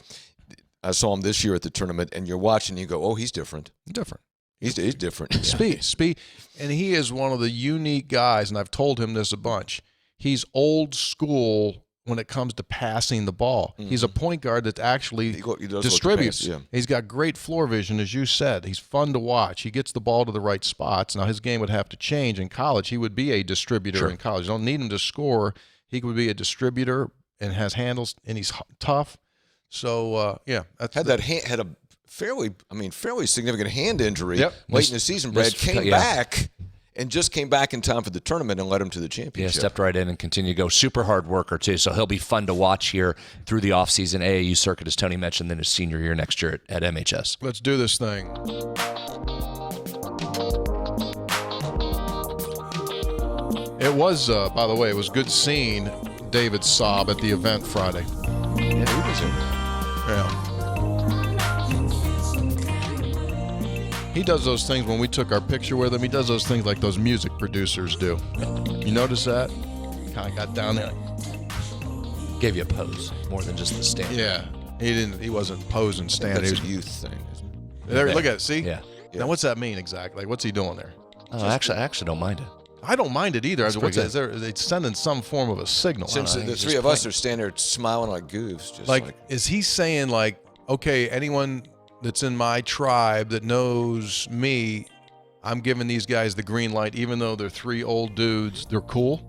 I saw him this year at the tournament, and you're watching and you go, oh, he's different. Different. He's different. Speed. And he is one of the unique guys, and I've told him this a bunch. He's old school when it comes to passing the ball. Mm-hmm. He's a point guard that actually distributes. Yeah. He's got great floor vision, as you said. He's fun to watch. He gets the ball to the right spots. Now, his game would have to change in college. He would be a distributor in college. You don't need him to score. He could be a distributor and has handles, and he's tough. So, had a fairly significant hand injury late in the season. Brad came back and just came back in time for the tournament and led him to the championship. Yeah, stepped right in and continued to go. Super hard worker, too. So he'll be fun to watch here through the offseason AAU circuit, as Tony mentioned, then his senior year next year at MHS. Let's do this thing. It was, by the way, it was good seeing David Saab at the event Friday. Yeah, he was in there. Yeah. He does those things when we took our picture with him. He does those things like those music producers do. You notice that? Kind of got down there. Gave you a pose more than just the stand. Yeah. He wasn't posing standing. That's a youth thing, isn't it? There, look at it. See? Yeah. Now, what's that mean exactly? What's he doing there? Oh, I actually don't mind it. I don't mind it either. It's sending some form of a signal. Since the three of us are standing there smiling like goofs. Is he saying okay, anyone that's in my tribe that knows me, I'm giving these guys the green light, even though they're 3 old dudes, they're cool?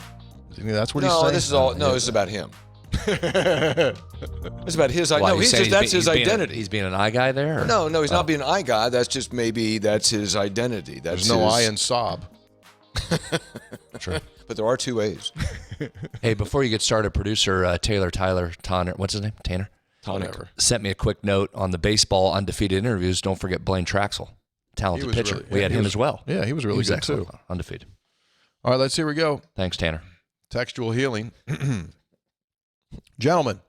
That's what he's saying. No, this is all. No, this is about him. It's about his. Why, No, that's his identity. He's being an eye guy there? Or? No, he's not being an eye guy. That's just that's his identity. There's no I in Saab. True. But there are two A's. Hey, before you get started, producer Tyler Tanner, what's his name? Tanner? Tonic. Sent me a quick note on the baseball undefeated interviews. Don't forget Blaine Traxel, talented pitcher. Really, we had him as well. Yeah, he was really good too. Undefeated. All right, let's see where we go. Thanks, Tanner. Textual Healing. Gentlemen,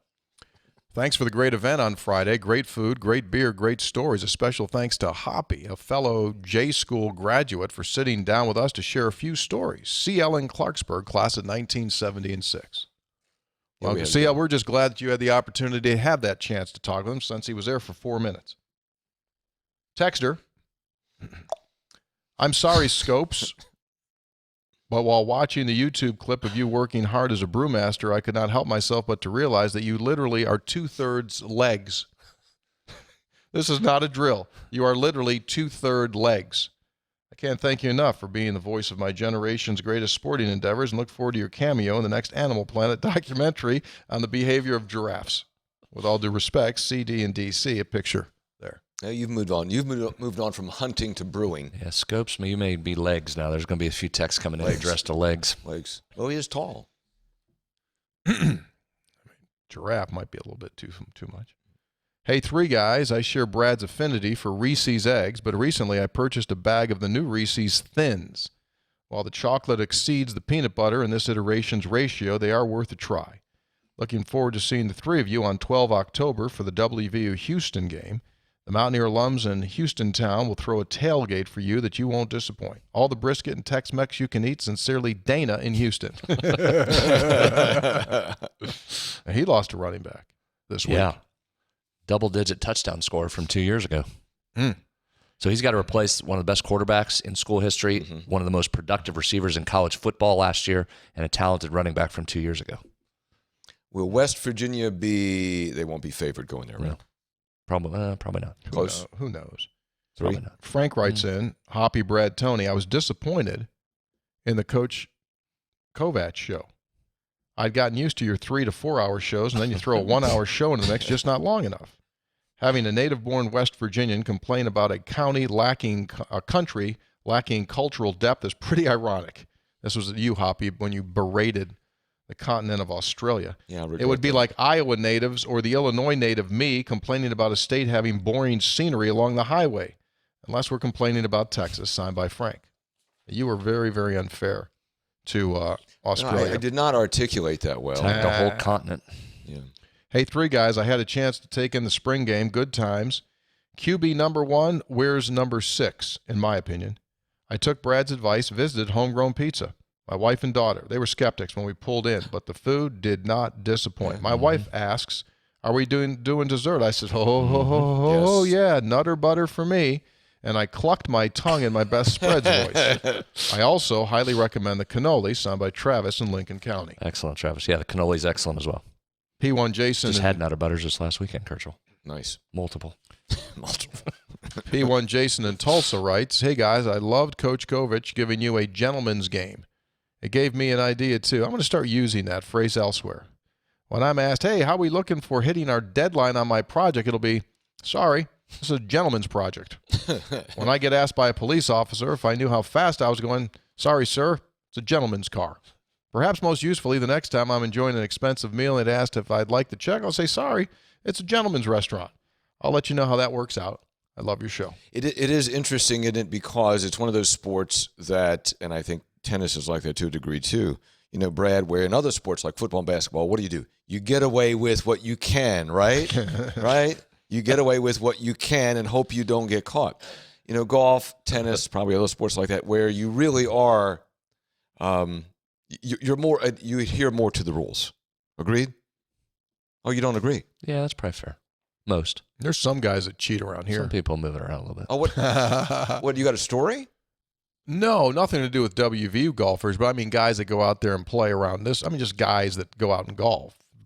thanks for the great event on Friday. Great food, great beer, great stories. A special thanks to Hoppy, a fellow J School graduate, for sitting down with us to share a few stories. CL in Clarksburg, class of 1970 and 6. Well, CL, we're just glad that you had the opportunity to have that chance to talk with him since he was there for 4 minutes. Texter, I'm sorry, Scopes, but while watching the YouTube clip of you working hard as a brewmaster, I could not help myself but to realize that you literally are 2/3 legs. This is not a drill. You are literally 2/3 legs. I can't thank you enough for being the voice of my generation's greatest sporting endeavors, and look forward to your cameo in the next Animal Planet documentary on the behavior of giraffes. With all due respect, CD and DC, a picture there. Now you've moved on. You've moved on from hunting to brewing. Yeah, Scopes, you may be legs now. There's going to be a few texts coming in addressed to legs. Legs. Oh, he is tall. Giraffe might be a little bit too much. Hey, three guys, I share Brad's affinity for Reese's eggs, but recently I purchased a bag of the new Reese's Thins. While the chocolate exceeds the peanut butter in this iteration's ratio, they are worth a try. Looking forward to seeing the three of you on 12 October for the WVU Houston game. The Mountaineer alums in Houston town will throw a tailgate for you that you won't disappoint. All the brisket and Tex-Mex you can eat. Sincerely, Dana in Houston. He lost a running back this week. Yeah. Double-digit touchdown score from 2 years ago. So he's got to replace one of the best quarterbacks in school history, one of the most productive receivers in college football last year, and a talented running back from 2 years ago. Will West Virginia they won't be favored going there, right? No. Probably not. Close. Who knows? Probably not. Frank writes in, Hoppy, Brad, Tony, I was disappointed in the Coach Kovacs show. I'd gotten used to your 3 to 4 hour shows, and then you throw a 1 hour show in the mix, just not long enough. Having a native-born West Virginian complain about a country lacking cultural depth is pretty ironic. This was you, Hoppy, when you berated the continent of Australia. Yeah, it would be like Iowa natives or the Illinois native me complaining about a state having boring scenery along the highway, unless we're complaining about Texas, signed by Frank. You were very, very unfair to Australia. No, I did not articulate that well. Like the whole continent. Yeah. Hey, three guys, I had a chance to take in the spring game. Good times. QB number 1 wears number 6, in my opinion. I took Brad's advice, visited Homegrown Pizza. My wife and daughter, they were skeptics when we pulled in, but the food did not disappoint. My wife asks, are we doing dessert? I said, oh, yeah, nutter butter for me. And I clucked my tongue in my best spreads voice. I also highly recommend the cannoli, signed by Travis in Lincoln County. Excellent, Travis. Yeah, the cannoli's excellent as well. P1 Jason. Just had Nutter Butters this last weekend, Kerchev. Nice. Multiple. P1 Jason in Tulsa writes, hey, guys, I loved Coach Kovacs giving you a gentleman's game. It gave me an idea, too. I'm going to start using that phrase elsewhere. When I'm asked, hey, how are we looking for hitting our deadline on my project, it'll be, sorry, this is a gentleman's project. When I get asked by a police officer if I knew how fast I was going, sorry, sir, it's a gentleman's car. Perhaps most usefully, the next time I'm enjoying an expensive meal and asked if I'd like the check, I'll say, sorry, it's a gentleman's restaurant. I'll let you know how that works out. I love your show. It is interesting, isn't it? Because it's one of those sports that, and I think tennis is like that to a degree too. You know, Brad, where in other sports like football and basketball, what do? You get away with what you can, right? Right? You get away with what you can and hope you don't get caught. You know, golf, tennis, probably other sports like that, where you really are, you're more, you adhere more to the rules. Agreed? Oh, you don't agree? Yeah, that's probably fair. Most. There's some guys that cheat around here. Some people move it around a little bit. Oh, what? You got a story? No, nothing to do with WVU golfers, but I mean guys that go out there and play around this. I mean just guys that go out and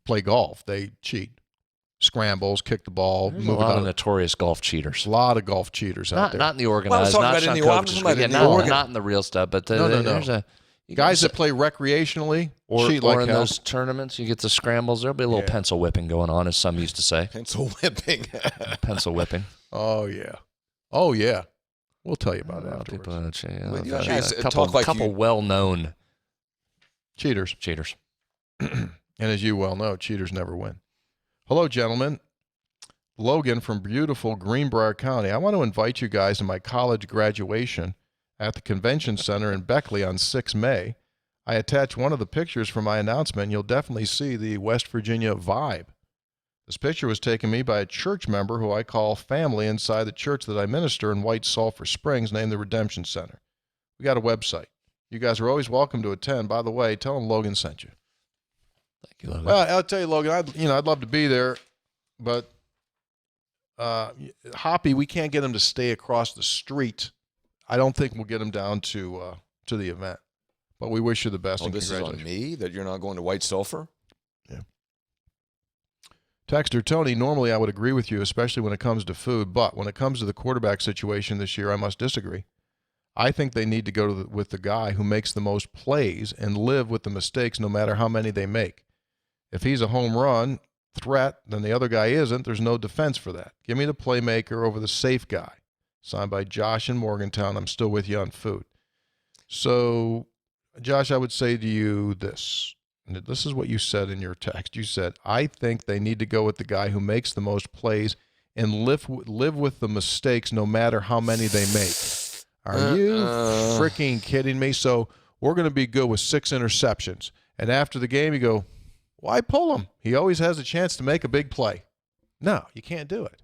play golf. They cheat. Scrambles, kick the ball. There's a lot of notorious golf cheaters. A lot of golf cheaters out there. Not in the organized. Not in the real stuff, but there's Guys that play recreationally or cheat like in hell. those tournaments, you get the scrambles. There'll be a little pencil whipping going on, as some used to say. Pencil whipping. Pencil whipping. Oh, yeah. Oh, yeah. We'll tell you about it afterwards. Couple well-known Cheaters. And as you well know, cheaters never win. Hello, gentlemen. Logan from beautiful Greenbrier County. I want to invite you guys to my college graduation at the Convention Center in Beckley on 6 May. I attached one of the pictures from my announcement. You'll definitely see the West Virginia vibe. This picture was taken me by a church member who I call family inside the church that I minister in White Sulphur Springs, named the Redemption Center. We got a website. You guys are always welcome to attend. By the way, tell them Logan sent you. Thank you, Logan. Well, I'll tell you, Logan, I'd love to be there, but Hoppy, we can't get him to stay across the street. I don't think we'll get him down to the event. But we wish you the best. Oh, this is on me that you're not going to White Sulphur? Yeah. Texter Tony, normally I would agree with you, especially when it comes to food, but when it comes to the quarterback situation this year, I must disagree. I think they need to go with the guy who makes the most plays and live with the mistakes no matter how many they make. If he's a home run threat, then the other guy isn't. There's no defense for that. Give me the playmaker over the safe guy. Signed by Josh in Morgantown. I'm still with you on food. So, Josh, I would say to you this. And this is what you said in your text. You said, I think they need to go with the guy who makes the most plays and live with the mistakes no matter how many they make. Are you freaking kidding me? So we're going to be good with 6 interceptions. And after the game, you go, why pull him? He always has a chance to make a big play. No, you can't do it.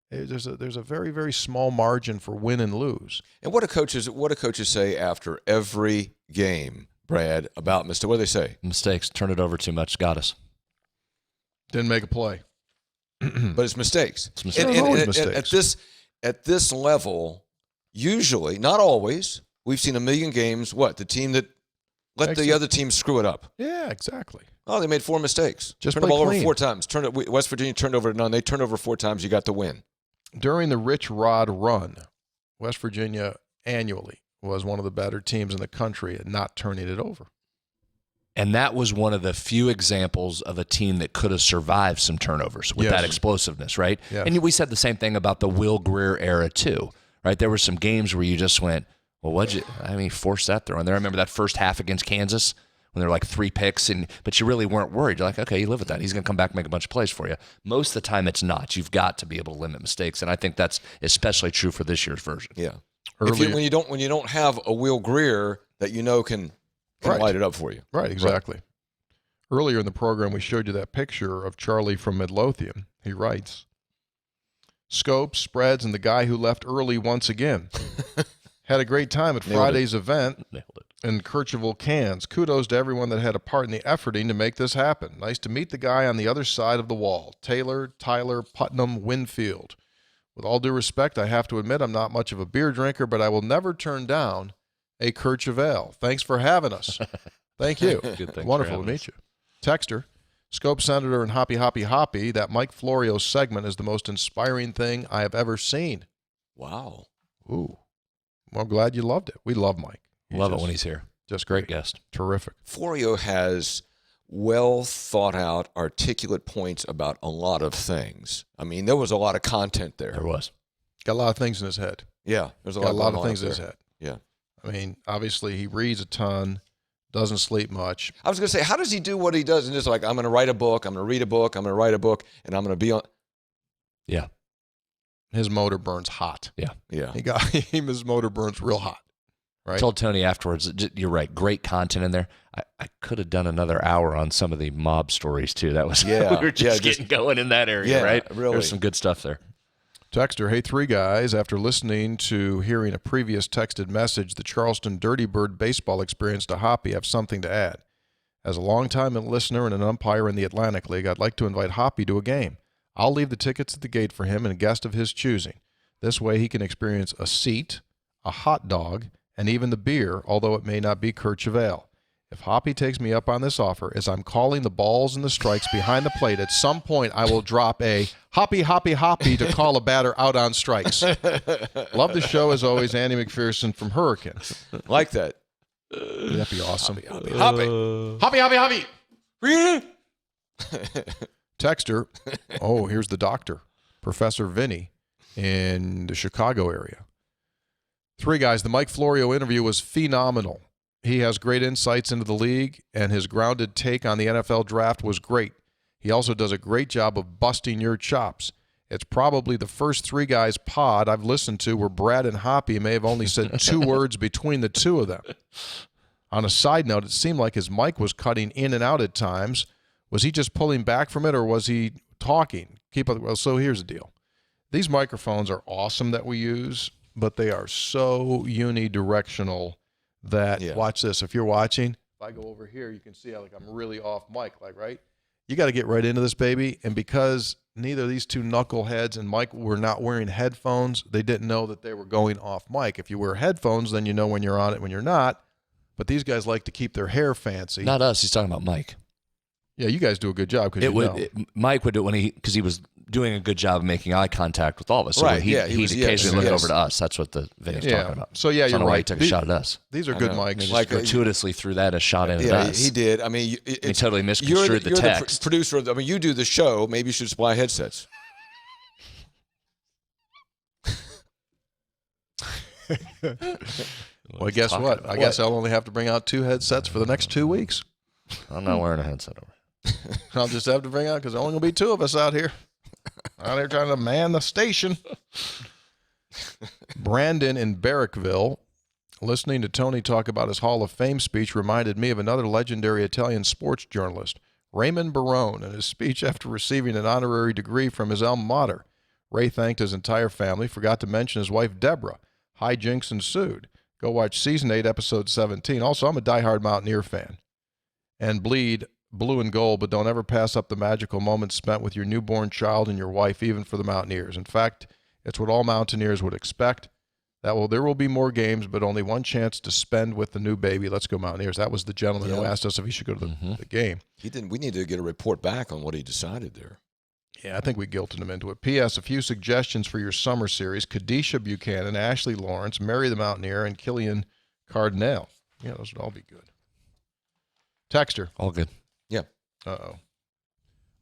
There's a very, very small margin for win and lose. And what do coaches say after every game, Brad, about mistakes? What do they say? Mistakes. Turn it over too much. Got us. Didn't make a play. But it's mistakes. It's mistakes. And mistakes. At this level, usually, not always, we've seen a million games, the team that let the other team screw it up. Yeah, exactly. Oh, they made 4 mistakes. Just turned the ball clean. over 4 times. West Virginia turned over none. They turned over 4 times. You got the win. During the Rich Rod run, West Virginia annually was one of the better teams in the country at not turning it over. And that was one of the few examples of a team that could have survived some turnovers with that explosiveness, right? Yes. And we said the same thing about the Will Greer era too, right? There were some games where you just went, well, force that throw in there. I remember that first half against Kansas when there were like 3 picks, but you really weren't worried. You're like, okay, you live with that. He's going to come back and make a bunch of plays for you. Most of the time it's not. You've got to be able to limit mistakes, and I think that's especially true for this year's version. Yeah. When you don't have a Will Greer that you know can light it up for you. Right, exactly. Right. Earlier in the program, we showed you that picture of Charlie from Midlothian. He writes, scopes, spreads, and the guy who left early once again. Had a great time at Friday's event in Kerchev-ALE, Kansas. Kudos to everyone that had a part in the efforting to make this happen. Nice to meet the guy on the other side of the wall. Taylor, Tyler, Putnam, Winfield. With all due respect, I have to admit I'm not much of a beer drinker, but I will never turn down a Kerchev-ALE. Thanks for having us. Thank you. Wonderful to meet you. Texter, Scope Senator and Hoppy, that Mike Florio segment is the most inspiring thing I have ever seen. Wow. Ooh. Well, glad you loved it. We love Mike. Love it when he's here. Just great guest. Terrific. Florio has well thought out, articulate points about a lot of things. I mean, there was a lot of content there. There was. Got a lot of things in his head. Yeah. There's a lot of things in his head. Yeah. I mean, obviously he reads a ton, doesn't sleep much. I was going to say, how does he do what he does? And just like, I'm going to write a book, I'm going to read a book, I'm going to write a book, and I'm going to be on. Yeah. His motor burns hot. Yeah. His motor burns real hot. Right. I told Tony afterwards, you're right, great content in there. I could have done another hour on some of the mob stories too. That was we were just getting going in that area, right? Really. There's some good stuff there. Texter, hey, 3 guys, after listening to hearing a previous texted message, the Charleston Dirty Bird baseball experience to Hoppy, I have something to add. As a longtime listener and an umpire in the Atlantic League, I'd like to invite Hoppy to a game. I'll leave the tickets at the gate for him and a guest of his choosing. This way he can experience a seat, a hot dog, and even the beer, although it may not be Kerchev-ALE. If Hoppy takes me up on this offer, as I'm calling the balls and the strikes behind the plate, at some point I will drop a Hoppy to call a batter out on strikes. Love the show as always, Andy McPherson from Hurricane. Like that. That'd be awesome. Hobby. Texter. Oh, here's the doctor, Professor Vinny, in the Chicago area. 3 guys. The Mike Florio interview was phenomenal. He has great insights into the league, and his grounded take on the NFL draft was great. He also does a great job of busting your chops. It's probably the first 3 guys pod I've listened to where Brad and Hoppy may have only said 2 words between the 2 of them. On a side note, it seemed like his mic was cutting in and out at times. Was he just pulling back from it, or was he talking? Well, so here's the deal. These microphones are awesome that we use, but they are so unidirectional that, watch this. If you're watching, if I go over here, you can see how I'm really off mic, right? You got to get right into this, baby. And because neither of these 2 knuckleheads and Mike were not wearing headphones, they didn't know that they were going off mic. If you wear headphones, then you know when you're on it, when you're not. But these guys like to keep their hair fancy. Not us. He's talking about Mike. Yeah, you guys do a good job. Mike would do it because he was doing a good job of making eye contact with all of us. So he'd occasionally look over to us. That's what the video's talking about. So, you're right. Why he took a shot at us. These are good mics. He just gratuitously threw that a shot in at us. He did. I mean, he totally misconstrued the text. The producer. I mean, you do the show. Maybe you should supply headsets. Well, guess what? I guess I'll only have to bring out 2 headsets for the next 2 weeks. I'm not wearing a headset over. I'll just have to bring out, because there's only going to be 2 of us out here trying to man the station. Brandon in Barrackville, listening to Tony talk about his Hall of Fame speech reminded me of another legendary Italian sports journalist, Raymond Barone, and his speech after receiving an honorary degree from his alma mater. Ray thanked his entire family, forgot to mention his wife, Deborah. Hijinks ensued. Go watch Season 8, Episode 17. Also, I'm a diehard Mountaineer fan. And bleed blue and gold, but don't ever pass up the magical moments spent with your newborn child and your wife, even for the Mountaineers. In fact, it's what all Mountaineers would expect. There will be more games, but only one chance to spend with the new baby. Let's go Mountaineers. That was the gentleman who asked us if he should go to the game. He didn't. We need to get a report back on what he decided there. Yeah, I think we guilted him into it. P.S. A few suggestions for your summer series. Kadisha Buchanan, Ashley Lawrence, Mary the Mountaineer, and Killian Cardinale. Yeah, those would all be good. Texter. All good. Yeah. Uh-oh.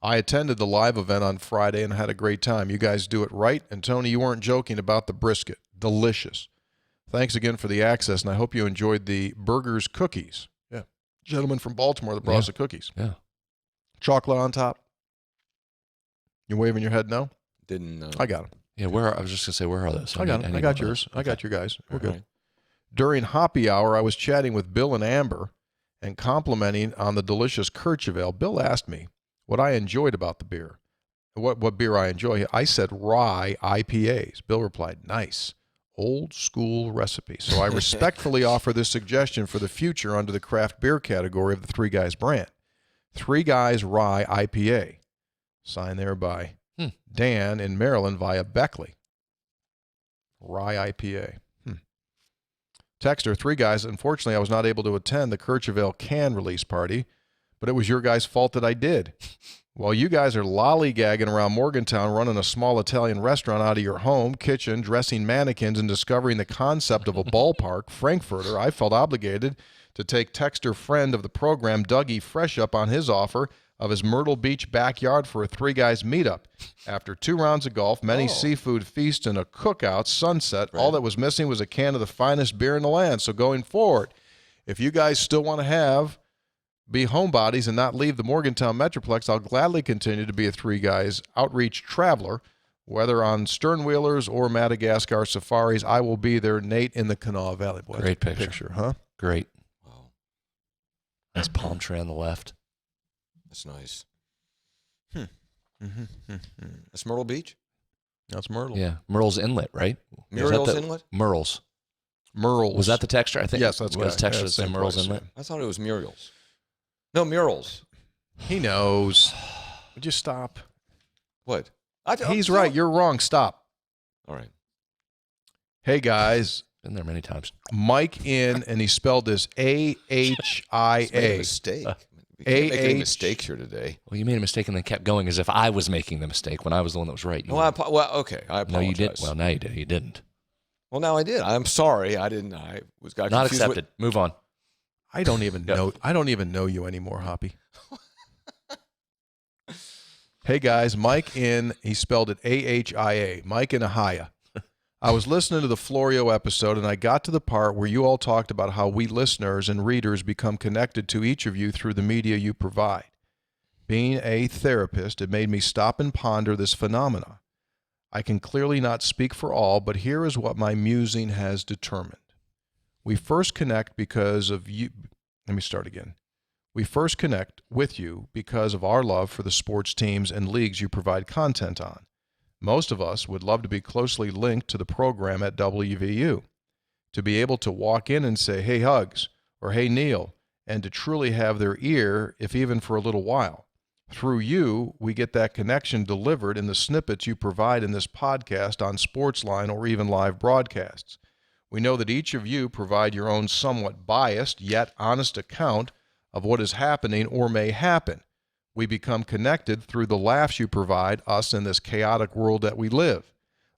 I attended the live event on Friday and had a great time. You guys do it right. And, Tony, you weren't joking about the brisket. Delicious. Thanks again for the access, and I hope you enjoyed the burgers cookies. Yeah. Gentleman from Baltimore that brought us the cookies. Yeah. Chocolate on top. You waving your head no? Didn't. I got them. Yeah, I was just going to say, where are those? I got them. I got yours. I got your guys. We're good. Right. During Hoppy Hour, I was chatting with Bill and Amber and complimenting on the delicious Kerchev-ALE. Bill asked me what I enjoyed about the beer. What beer I enjoy. I said rye IPAs. Bill replied, nice. Old school recipe. So I respectfully offer this suggestion for the future under the craft beer category of the 3 Guys brand. 3 Guys Rye IPA. Signed there by Dan in Maryland via Beckley. Rye IPA. Texter, 3 Guys. Unfortunately, I was not able to attend the Kerchev-ALE can release party, but it was your guys' fault that I did. While you guys are lollygagging around Morgantown running a small Italian restaurant out of your home, kitchen, dressing mannequins, and discovering the concept of a ballpark, Frankfurter, I felt obligated to take Texter friend of the program, Dougie, fresh up on his offer of his Myrtle Beach backyard for a 3 Guys meetup. After 2 rounds of golf, many seafood feasts, and a cookout, sunset, all that was missing was a can of the finest beer in the land. So going forward, if you guys still want to be homebodies and not leave the Morgantown Metroplex, I'll gladly continue to be a 3 Guys outreach traveler. Whether on sternwheelers or Madagascar safaris, I will be there, Nate, in the Kanawha Valley. Boy, great picture, huh? Great. Wow. Nice palm tree on the left. That's nice. That's Myrtle Beach? That's Myrtle. Yeah. Myrtle's Inlet, right? Muriel's Inlet? Myrtle's. Was that the texture? I think. Yes, that's was texture the same Myrtle's Inlet? I thought it was Muriel's. No, Murals. He knows. Would you stop? What? He's right. You're wrong. Stop. All right. Hey, guys. Been there many times. Mike in, and he spelled this A-H-I-A. Made a mistake. You can't make any mistakes here today. Well, you made a mistake and then kept going as if I was making the mistake when I was the one that was right. Okay. I apologize. No, you didn't. Well, now you did. You didn't. Well, now I did. I'm sorry. I didn't. I was got not confused accepted. Move on. I don't even know you anymore, Hoppy. Hey guys, Mike in, he spelled it A-H-I-A, Mike in Ahia. I was listening to the Florio episode, and I got to the part where you all talked about how we listeners and readers become connected to each of you through the media you provide. Being a therapist, it made me stop and ponder this phenomena. I can clearly not speak for all, but here is what my musing has determined. We first connect because of you. Let me start again. We first connect with you because of our love for the sports teams and leagues you provide content on. Most of us would love to be closely linked to the program at WVU, to be able to walk in and say, hey, Hugs, or hey, Neil, and to truly have their ear, if even for a little while. Through you, we get that connection delivered in the snippets you provide in this podcast on Sportsline or even live broadcasts. We know that each of you provide your own somewhat biased yet honest account of what is happening or may happen. We become connected through the laughs you provide us in this chaotic world that we live.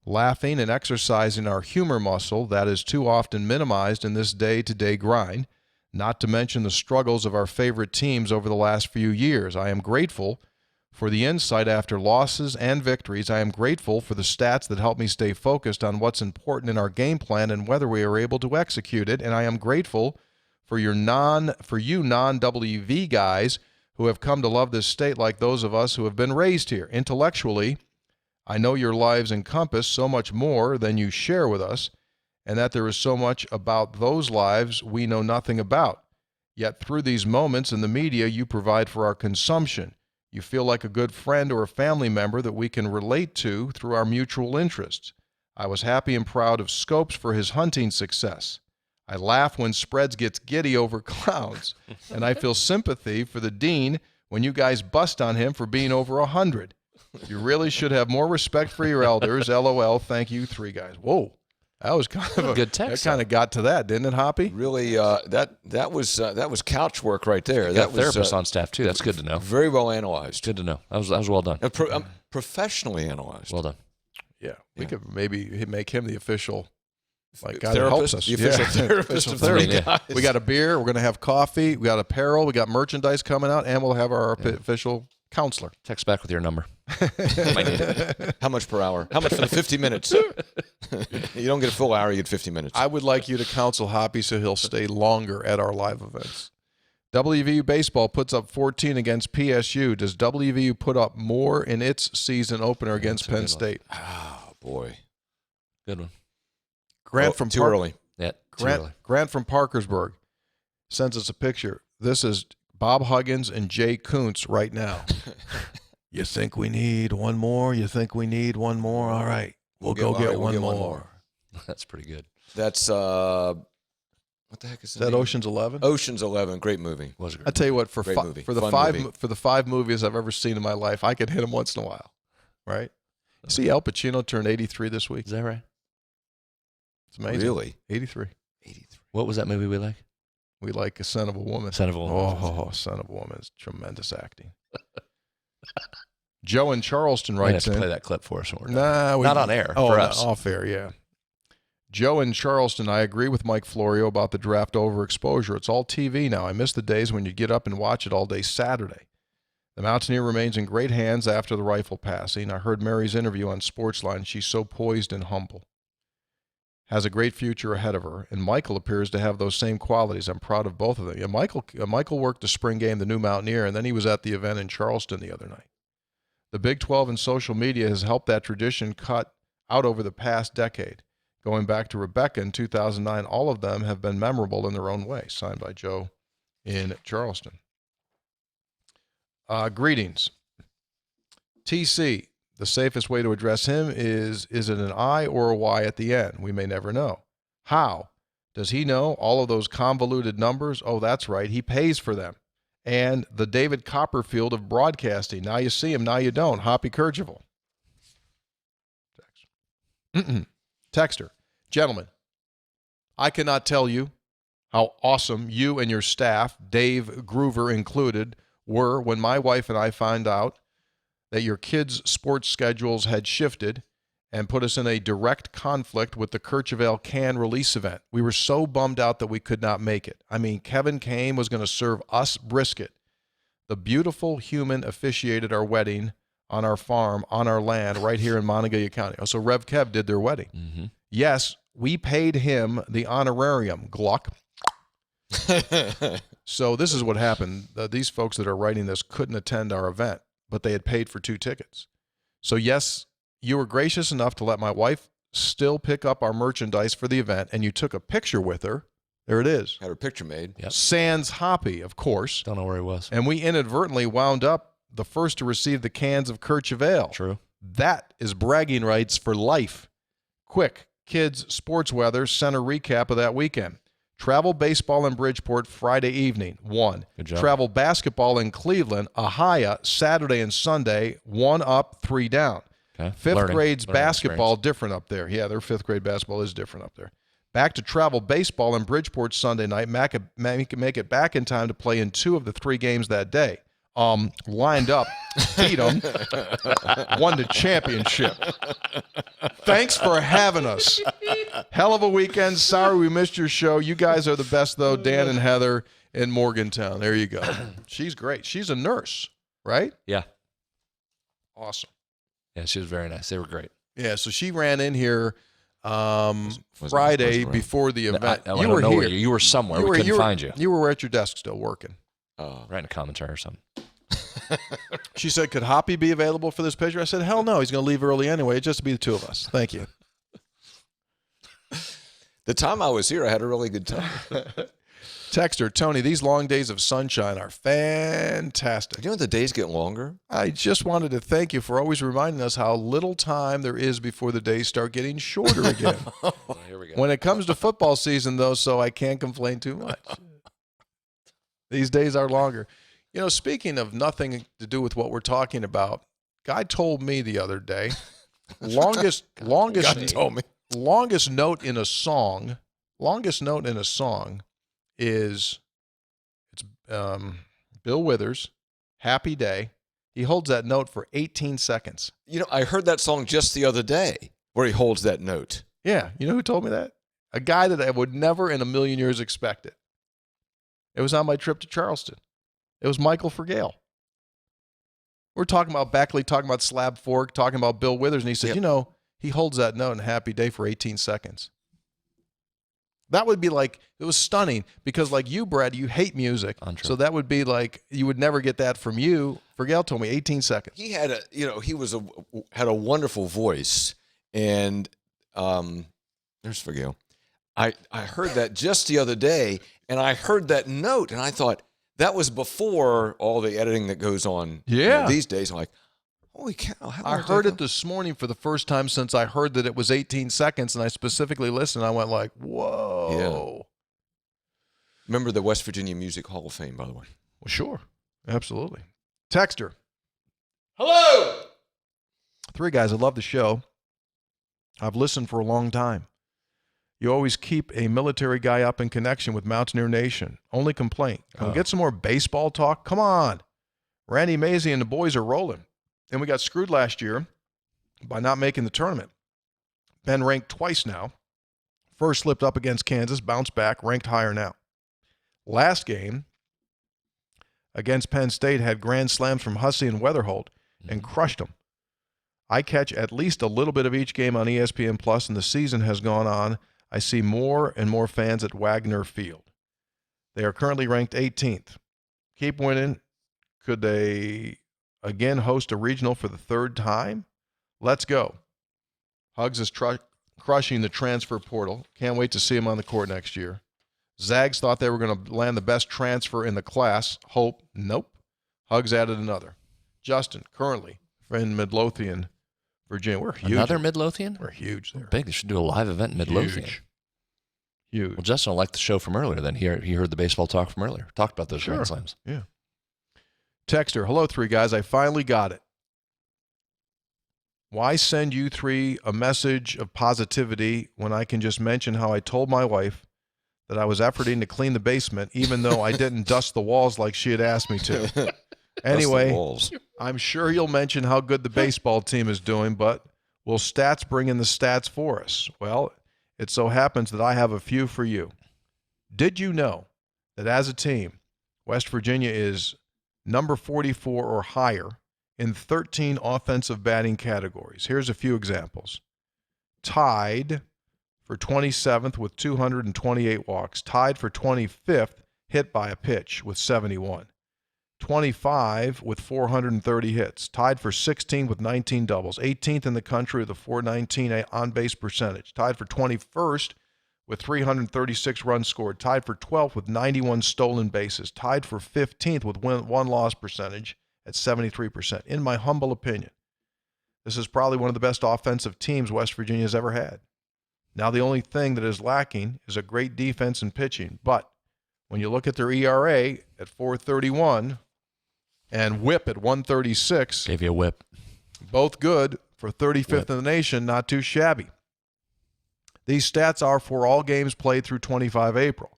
Laughing and exercising our humor muscle that is too often minimized in this day-to-day grind, not to mention the struggles of our favorite teams over the last few years. I am grateful for the insight after losses and victories. I am grateful for the stats that help me stay focused on what's important in our game plan and whether we are able to execute it. And I am grateful for you non-WV guys who have come to love this state like those of us who have been raised here. Intellectually, I know your lives encompass so much more than you share with us, and that there is so much about those lives we know nothing about. Yet through these moments in the media you provide for our consumption, you feel like a good friend or a family member that we can relate to through our mutual interests. I was happy and proud of Scopes for his hunting success. I laugh when Spreads gets giddy over clowns, and I feel sympathy for the Dean when you guys bust on him for being over 100. You really should have more respect for your elders. LOL. Thank you, three guys. Whoa. That was kind of a good text. That kind of got to that, didn't it, Hoppy? Really, that was couch work right there. That was therapists on staff too. That's good to know. Very well analyzed. Good to know. That was well done. Professionally analyzed. Well done. Yeah, we could maybe make him the official guy therapist, that helps us. the official therapist of three guys. We got a beer. We're going to have coffee. We got apparel. We got merchandise coming out, and we'll have our official counselor. Text back with your number. How much per hour? How much for the 50 minutes? You don't get a full hour, you get 50 minutes. I would like you to counsel Hoppy so he'll stay longer at our live events. WVU baseball puts up 14 against PSU. Does WVU put up more in its season opener against Penn State? Oh, boy. Good one. Grant from too early. Yeah, too early. Grant from Parkersburg sends us a picture. This is Bob Huggins and Jay Kuntz right now. You think we need one more? You think we need one more? All right. We'll go get one more. That's pretty good. That's, what the heck is that? Ocean's 11? Ocean's 11. Great movie. Was a great I tell you what, for movie. the five movies I've ever seen in my life, I could hit them once in a while, right? See, Al Pacino turned 83 this week. Is that right? It's amazing. Really? 83. What was that movie we like? We like A Son of a Woman. Son of a Woman. Oh, Son of a Woman is tremendous acting. Joe in Charleston writes in. Play that clip for us. Not on air. Oh, for us. Off air, yeah. Joe in Charleston, I agree with Mike Florio about the draft overexposure. It's all TV now. I miss the days when you get up and watch it all day Saturday. The Mountaineer remains in great hands after the rifle passing. I heard Mary's interview on Sportsline. She's so poised and humble. Has a great future ahead of her, and Michael appears to have those same qualities. I'm proud of both of them. Yeah, Michael worked the spring game, the new Mountaineer, and then he was at the event in Charleston the other night. The Big 12 and social media has helped that tradition cut out over the past decade. Going back to Rebecca in 2009, all of them have been memorable in their own way. Signed by Joe in Charleston. Greetings. TC, the safest way to address him is it an I or a Y at the end? We may never know. How? Does he know all of those convoluted numbers? Oh, that's right. He pays for them. And the David Copperfield of broadcasting. Now you see him, now you don't. Hoppy Kerchev-ALE. Texter. Gentlemen, I cannot tell you how awesome you and your staff, Dave Groover included, were when my wife and I found out that your kids' sports schedules had shifted and put us in a direct conflict with the Kerchev-ALE can release event. We were so bummed out that we could not make it. I mean, Kevin Kane was going to serve us brisket. The beautiful human officiated our wedding on our farm, on our land, right here in Montague County. So Rev Kev did their wedding. Mm-hmm. Yes, we paid him the honorarium, Gluck. So this is what happened. These folks that are writing this couldn't attend our event, but they had paid for 2 tickets. So yes, you were gracious enough to let my wife still pick up our merchandise for the event, and you took a picture with her. There it is. Had her picture made. Yep. Sans Hoppy, of course. Don't know where he was. And we inadvertently wound up the first to receive the cans of Kerchev-ALE. True. That is bragging rights for life. Quick, kids, sports weather, center recap of that weekend. Travel baseball in Bridgeport Friday evening, 1. Good job. Travel basketball in Cleveland, Ahia, Saturday and Sunday, 1 up, 3 down. Okay. Fifth grade's Learning basketball experience. different up there. Yeah, their 5th grade basketball is different up there. Back to travel baseball in Bridgeport Sunday night. Make it back in time to play in 2 of the 3 games that day. Lined up, beat them, won the championship. Thanks for having us. Hell of a weekend. Sorry we missed your show. You guys are the best, though. Dan and Heather in Morgantown. There you go. She's great. She's a nurse, right? Yeah. Awesome. Yeah, she was very nice. They were great. Yeah, so she ran in here wasn't Friday around. before the event. I You don't were know here. where you were somewhere. We couldn't find you. You were at your desk still working. Writing a commentary or something. She said, could Hoppy be available for this picture? I said, hell no. He's going to leave early anyway, just to be the 2 of us. Thank you. The time I was here, I had a really good time. Texter, Tony, these long days of sunshine are fantastic. You know the days get longer? I just wanted to thank you for always reminding us how little time there is before the days start getting shorter again. Well, here we go. When it comes to football season, though, so I can't complain too much. These days are longer. You know, speaking of nothing to do with what we're talking about, guy told me the other day, longest God told me. longest note in a song is it's Bill Withers, Happy Day. He holds that note for 18 seconds. You know, I heard that song just the other day where he holds that note. Yeah, you know who told me that? A guy that I would never in a million years expect it. It was on my trip to Charleston. It was Michael Fergale. We're talking about Beckley, talking about Slab Fork, talking about Bill Withers, and he said, Yep. you know, he holds that note in Happy Day for 18 seconds. That would be like, it was stunning because like you, Brad, you hate music. Untrue. So that would be like, you would never get that from you. Fergale told me 18 seconds. He had had a wonderful voice, and there's Fergale. I heard that just the other day, and I heard that note, and I thought that was before all the editing that goes on these days. I'm like, holy cow. How I heard it this morning for the first time since I heard that it was 18 seconds, and I specifically listened. I went like, whoa. Remember the West Virginia Music Hall of Fame, by the way. Well, sure. Absolutely. Texter. Hello! 3 guys, I love the show. I've listened for a long time. You always keep a military guy up in connection with Mountaineer Nation. Only complaint. Can we get some more baseball talk? Come on. Randy Mazey and the boys are rolling. And we got screwed last year by not making the tournament. Been ranked twice now. First slipped up against Kansas, bounced back, ranked higher now. Last game against Penn State had grand slams from Hussey and Weatherholt and crushed them. I catch at least a little bit of each game on ESPN Plus, and the season has gone on. I see more and more fans at Wagner Field. They are currently ranked 18th. Keep winning. Could they again host a regional for the 3rd time? Let's go. Hugs is crushing the transfer portal. Can't wait to see him on the court next year. Zags thought they were going to land the best transfer in the class. Hope, nope. Hugs added another. Justin, currently in Midlothian, Virginia. We're huge. Another Midlothian? We're huge there. Big. They should do a live event in Midlothian. Huge. Well, Justin will like the show from earlier. Then he heard the baseball talk from earlier. Talked about those grand slams. Yeah. Texter, hello, 3 guys. I finally got it. Why send you 3 a message of positivity when I can just mention how I told my wife that I was efforting to clean the basement, even though I didn't dust the walls like she had asked me to? Anyway, I'm sure you'll mention how good the baseball team is doing, but Will stats bring in the stats for us? Well, it so happens that I have a few for you. Did you know that as a team, West Virginia is number 44 or higher in 13 offensive batting categories? Here's a few examples. Tied for 27th with 228 walks. Tied for 25th, hit by a pitch with 71. 25 with 430 hits. Tied for 16 with 19 doubles. 18th in the country with a 419 on-base percentage. Tied for 21st with 336 runs scored. Tied for 12th with 91 stolen bases. Tied for 15th with one-loss percentage at 73%. In my humble opinion, this is probably one of the best offensive teams West Virginia has ever had. Now, the only thing that is lacking is a great defense and pitching. But when you look at their ERA at 4.31 and WHIP at 136, Gave you a whip. both good for 35th in the nation, not too shabby. These stats are for all games played through 25 April.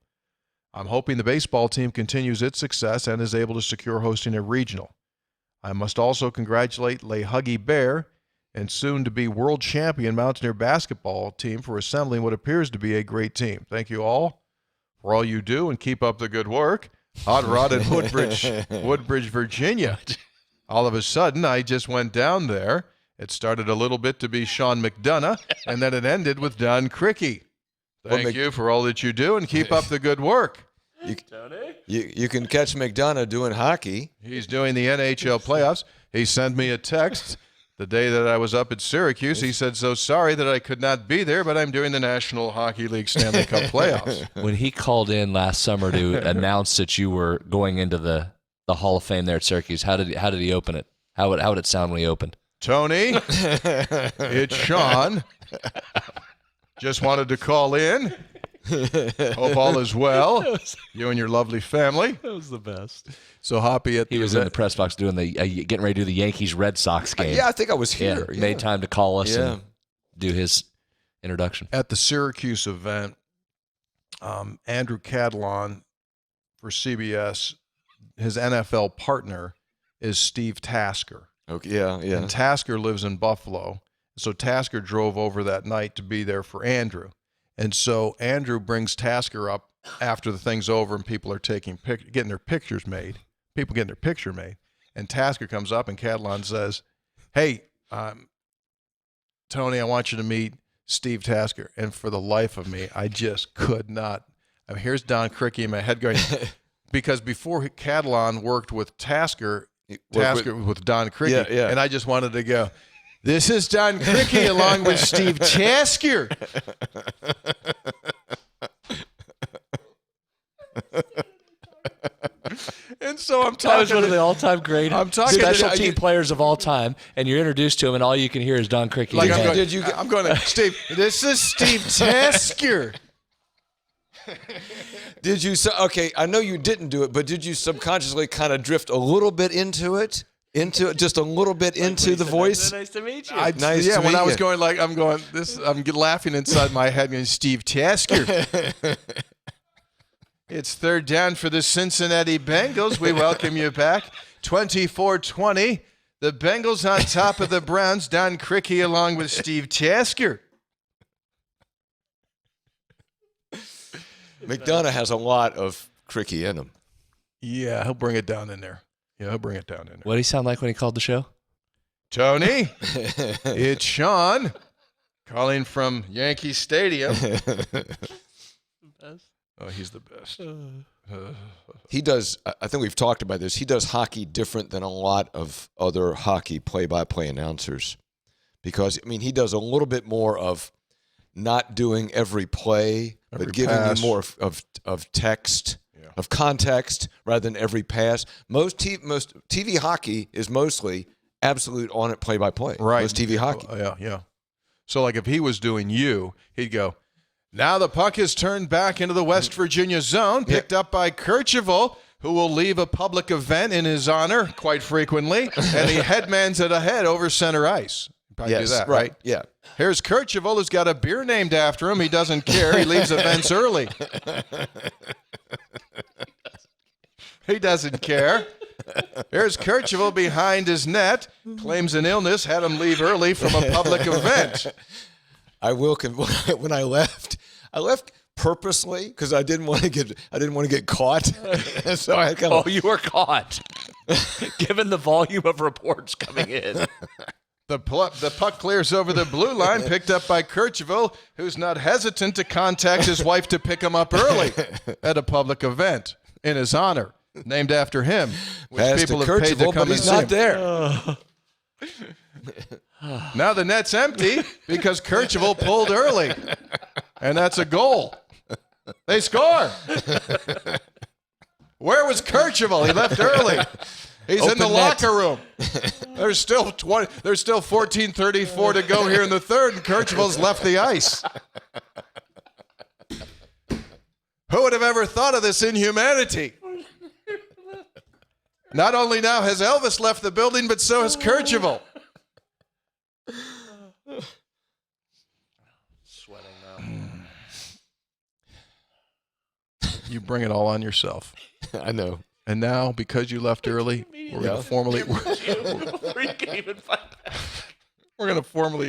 I'm hoping the baseball team continues its success and is able to secure hosting a regional. I must also congratulate Le Huggy Bear and soon-to-be world champion Mountaineer basketball team for assembling what appears to be a great team. Thank you all for all you do, and keep up the good work. Hot Rod in Woodbridge, Virginia. All of a sudden, I just went down there. It started a little bit to be Sean McDonough, and then it ended with Don Cricky. Thank you for all that you do, and keep up the good work. You can catch McDonough doing hockey. He's doing the NHL playoffs. He sent me a text the day that I was up at Syracuse. He said, so sorry that I could not be there, but I'm doing the National Hockey League Stanley Cup playoffs. When he called in last summer to announce that you were going into the Hall of Fame there at Syracuse, how did he open it? How would it sound when he opened? Tony, it's Sean. Just wanted to call in. Hope all is well. You and your lovely family. That was the best. So happy at the He was in the press box doing the getting ready to do the Yankees-Red Sox game. Yeah, I think I was here. Yeah, made time to call us and do his introduction. At the Syracuse event, Andrew Catalon for CBS, his NFL partner is Steve Tasker. Okay, yeah. And Tasker lives in Buffalo. So Tasker drove over that night to be there for Andrew. And so Andrew brings Tasker up after the thing's over and people are getting their pictures made. People getting their picture made. And Tasker comes up and Catalon says, hey, Tony, I want you to meet Steve Tasker. And for the life of me, I just could not. I mean, here's Don Cricky in my head going, because before Catalon worked with Tasker with Don Cricky. Yeah. And I just wanted to go, this is Don Cricky along with Steve Tasker. And so I'm talking. That was one of the all-time great special team to players of all time, and you're introduced to him, and all you can hear is Don Cricky. Like I'm going, Steve, this is Steve Tasker. Did you? Okay, I know you didn't do it, but did you subconsciously kind of drift a little bit into it? Just a little bit into the voice. Nice to meet you. When I was going I'm laughing inside my head going, Steve Tasker. It's third down for the Cincinnati Bengals. We welcome you back. 24-20. The Bengals on top of the Browns. Don Cricky along with Steve Tasker. McDonough has a lot of Cricky in him. Yeah, he'll bring it down in there. What did he sound like when he called the show? Tony, it's Sean calling from Yankee Stadium. Oh, he's the best. He does, I think we've talked about this, he does hockey different than a lot of other hockey play-by-play announcers. Because, I mean, he does a little bit more of not doing every play, but giving you more of text, of context, rather than every pass. Most TV hockey is mostly absolute on-it play-by-play. Right. Most TV hockey. Yeah. So, like, if he was doing he'd go, now the puck is turned back into the West Virginia zone, picked up by Kerchev-ALE, who will leave a public event in his honor quite frequently, and he headmans it ahead over center ice. Probably do that, right? Yeah. Here's Kerchev-ALE, who's got a beer named after him. He doesn't care. He leaves events early. He doesn't care. Here's Kerchev-ALE behind his net. Claims an illness had him leave early from a public event. When I left purposely because I didn't want to get caught. So I kind of. Oh, you were caught. Given the volume of reports coming in. The puck clears over the blue line, picked up by Kerchev-ALE, who's not hesitant to contact his wife to pick him up early at a public event in his honor, named after him, which Pastor people have paid to Kerchev-ALE, come but and he's see not him. there. Now the net's empty because Kerchev-ALE pulled early, and that's a goal. They score. Where was Kerchev-ALE? He left early. He's in the locker room. There's still 14:34 to go here in the third, and Kerchev-ALE's left the ice. Who would have ever thought of this inhumanity? Not only now has Elvis left the building, but so has Kerchev-ALE. Sweating now. You bring it all on yourself. I know. And now, because you left early, we're going to formally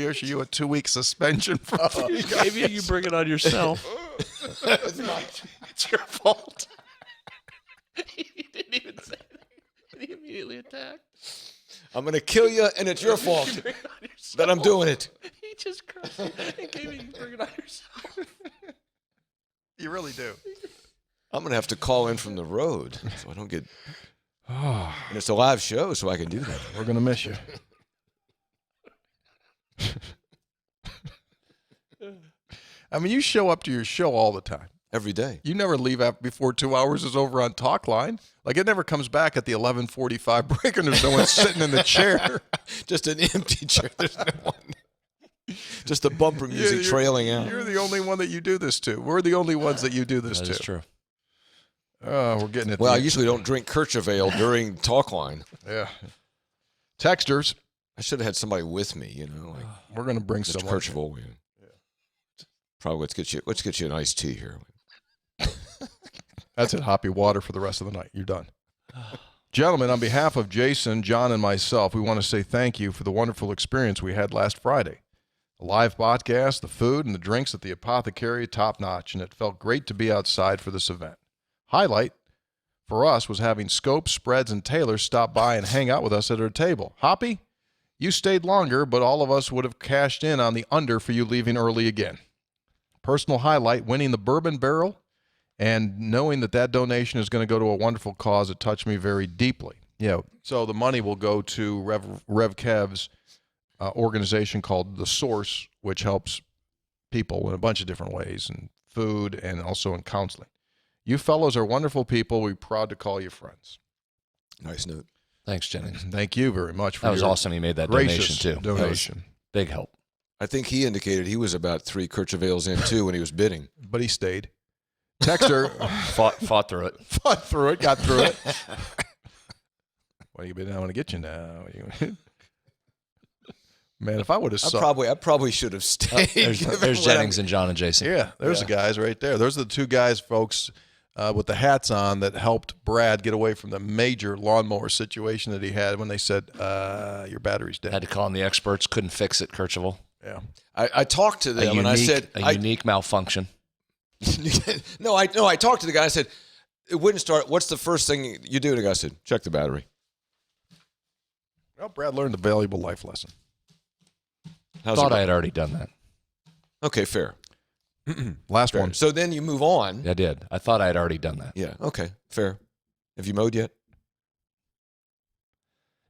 issue you a 2-week suspension from Maybe you bring it on yourself. It's your fault. He didn't even say that. He immediately attacked. I'm going to kill you, and it's your fault that I'm doing it. He just crushed it. Maybe you bring it on yourself. You really do. I'm going to have to call in from the road so I don't get. And it's a live show, so I can do that. We're going to miss you. I mean, you show up to your show all the time. Every day. You never leave before 2 hours is over on Talk Line. Like, it never comes back at the 11:45 break, and there's no one sitting in the chair. Just an empty chair. There's no one. Just the bumper music trailing out. You're the only one that you do this to. We're the only ones that you do this to. That's true. We're getting it. Well, I usually don't drink Kerchev-ALE during Talk Line. Yeah. Texters. I should have had somebody with me, Like We're going to bring Mr. someone. Kerchev-ALE. Probably let's get you an iced tea here. That's it. Hoppy water for the rest of the night. You're done. Gentlemen, on behalf of Jason, John, and myself, we want to say thank you for the wonderful experience we had last Friday. The live podcast, the food, and the drinks at the Apothecary, top-notch, and it felt great to be outside for this event. Highlight for us was having Scopes, Spreads, and Taylor stop by and hang out with us at our table. Hoppy, you stayed longer, but all of us would have cashed in on the under for you leaving early again. Personal highlight, winning the Bourbon Barrel and knowing that donation is going to go to a wonderful cause. It touched me very deeply. So the money will go to Rev Kev's organization called The Source, which helps people in a bunch of different ways, in food and also in counseling. You fellows are wonderful people. We're proud to call you friends. Nice note. Thanks, Jennings. Thank you very much for That was awesome. He made that donation, gracious too. donation. Big help. I think he indicated he was about 3 Kerchev-ALEs in, too, when he was bidding. But he stayed. Texter Fought through it. got through it. What you been? I want to get you now. Man, if I would have I probably should have stayed. There's Jennings and John and Jason. Yeah, there's the guys right there. Those are the two guys, folks, with the hats on that helped Brad get away from the major lawnmower situation that he had when they said, your battery's dead. Had to call in the experts. Couldn't fix it, Kerchev-ALE. Yeah. I talked to them and I said a unique malfunction. No, I talked to the guy. I said it wouldn't start. What's the first thing you do? And the guy said, check the battery. Well, Brad learned a valuable life lesson. Thought I had already done that. Okay, fair. Last Fair. one. So then you move on. I did. I thought I had already done that. Yeah. Okay. Fair. Have you mowed yet?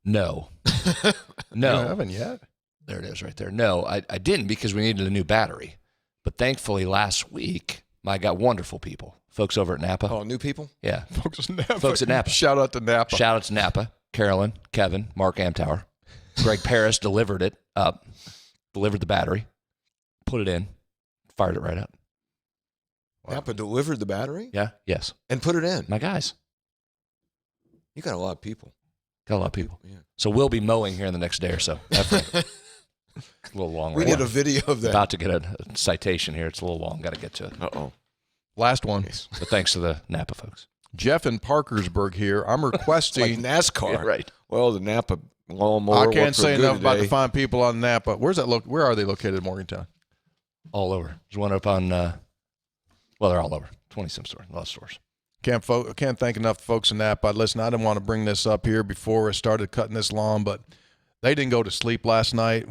No. You haven't yet. There it is right there. No, I didn't because we needed a new battery. But thankfully last week, I got wonderful people. Folks over at Napa. Oh, new people? Yeah. Folks at Napa. Shout out to Napa. Shout out to Napa. Carolyn, Kevin, Mark Amtower. Greg Paris delivered it up. Delivered the battery. Put it in. Fired it right up. Wow. Napa delivered the battery? Yeah. Yes. And put it in. My guys. You got a lot of people. Got a lot of people. Yeah. So we'll be mowing here in the next day or so. A little long. We did a video of that. About to get a citation here. It's a little long. Got to get to it. Uh-oh. Last one. But thanks to the Napa folks. Jeff in Parkersburg here. I'm requesting. Like NASCAR. Yeah, right. Well, the Napa lawnmower. I can't say enough about the today. fine people on Napa. Where's that? Where are they located in Morgantown? All over. There's one up on, well, they're all over. 20-some stores, a lot of stores. Can't thank enough folks in Napa. Listen, I didn't want to bring this up here before I started cutting this lawn, but they didn't go to sleep last night.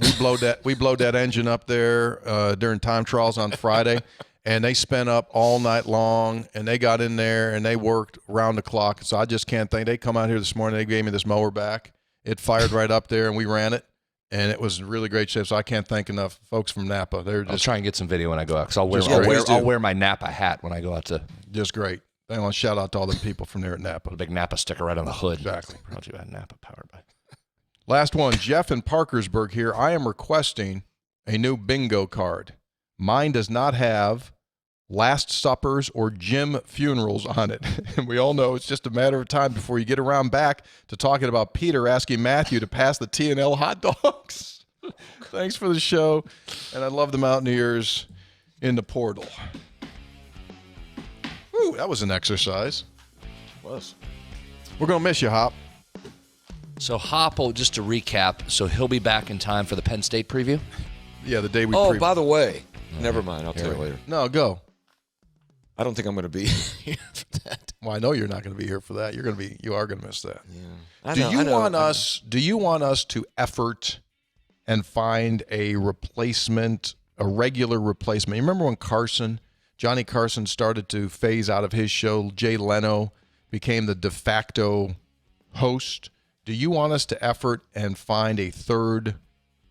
We blowed that engine up there during time trials on Friday, and they spent up all night long, and they got in there, and they worked round the clock. So I just can't thank. They come out here this morning. They gave me this mower back. It fired right up there, and we ran it, and it was in really great shape. So I can't thank enough folks from Napa. They're I'll just try and get some video when I go out, because Just I'll wear my Napa hat when I go out to just great. I want to shout out to all the people from there at Napa. put a big Napa sticker right on the hood. Exactly. Brought to you by Napa, powered by. Last one, Jeff in Parkersburg here. I am requesting a new bingo card. Mine does not have Last Suppers or gym funerals on it. And we all know it's just a matter of time before you get around back to talking about Peter asking Matthew to pass the T&L hot dogs. Thanks for the show. And I love the Mountaineers in the portal. Whew, that was an exercise. It was. We're going to miss you, Hop. So Hop, just to recap, so he'll be back in time for the Penn State preview? Yeah, the day we Oh, by the way, never mind. I'll tell you we later. No, go. I don't think I'm going to be here for that. Well, I know you're not going to be here for that. You are going to miss that. Yeah. Do you want us to effort and find a replacement, a regular replacement? You remember when Johnny Carson started to phase out of his show, Jay Leno became the de facto host? Do you want us to effort and find a third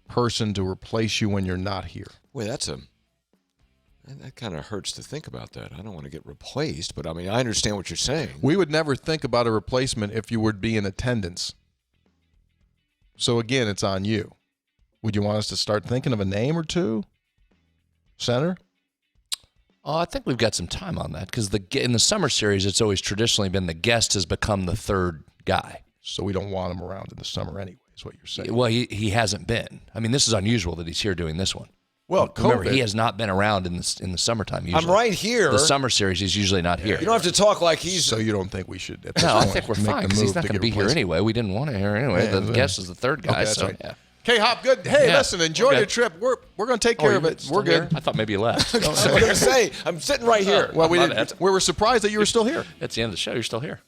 person to replace you when you're not here? Wait, that kind of hurts to think about that. I don't want to get replaced, but I mean, I understand what you're saying. We would never think about a replacement if you would be in attendance. So again, it's on you. Would you want us to start thinking of a name or two? Center? Oh, I think we've got some time on that, because in the summer series, it's always traditionally been the guest has become the third guy. So we don't want him around in the summer anyway, is what you're saying. Well, he hasn't been. I mean, this is unusual that he's here doing this one. Well, Remember, COVID. he has not been around in the summertime usually. I'm right here. The summer series, he's usually not here. You don't have to talk like he's. So you don't think we should? At this No, I point, think we're make fine, the because he's move not to going to get be here replaced? anyway. We didn't want to hear anyway. Yeah, The guest is the third guy. Okay, that's so right. yeah. Okay, Hop, good. Hey, Yeah. listen, enjoy Okay. your trip. We're going to take care of it. Still We're good. here? I thought maybe you left. I was going to say, I'm sitting right here. Well, we My didn't. bad. We were surprised that you were still here. That's the end of the show. You're still here.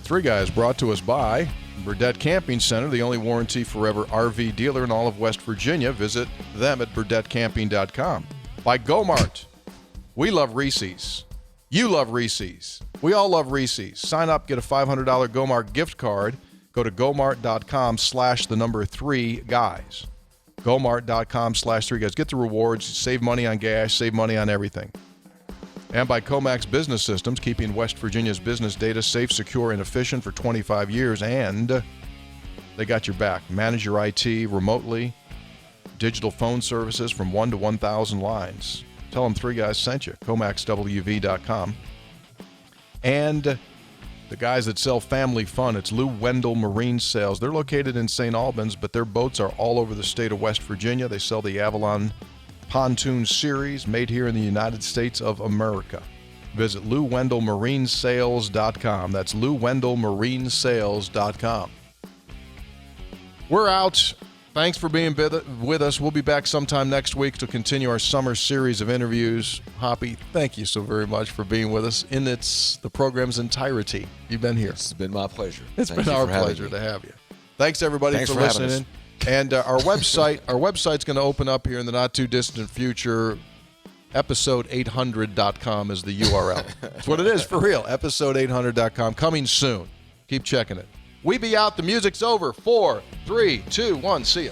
Three Guys brought to us by Burdett Camping Center, the only warranty forever RV dealer in all of West Virginia. Visit them at burdettcamping.com. By Go-Mart. We love Reese's. You love Reese's. We all love Reese's. Sign up, get a $500 Go-Mart gift card. Go to gomart.com/3guys. Gomart.com/3guys. Get the rewards. Save money on gas. Save money on everything. And by Comax Business Systems, keeping West Virginia's business data safe, secure, and efficient for 25 years. And they got your back. Manage your IT remotely. Digital phone services from 1 to 1,000 lines. Tell them Three Guys sent you. ComaxWV.com. And the guys that sell family fun, it's Lou Wendell Marine Sales. They're located in St. Albans, but their boats are all over the state of West Virginia. They sell the Avalon Pontoon Series, made here in the United States of America. Visit LouWendellMarineSales.com. That's LouWendellMarineSales.com. We're out. Thanks for being with us. We'll be back sometime next week to continue our summer series of interviews. Hoppy, thank you so very much for being with us in the program's entirety. You've been here. It's been my pleasure. It's been our pleasure to have you. Thanks, everybody, Thanks for for having listening. And our website's going to open up here in the not-too-distant future. Episode800.com is the URL. That's what it is, for real. Episode800.com. Coming soon. Keep checking it. We be out. The music's over. 4, 3, 2, 1. See ya.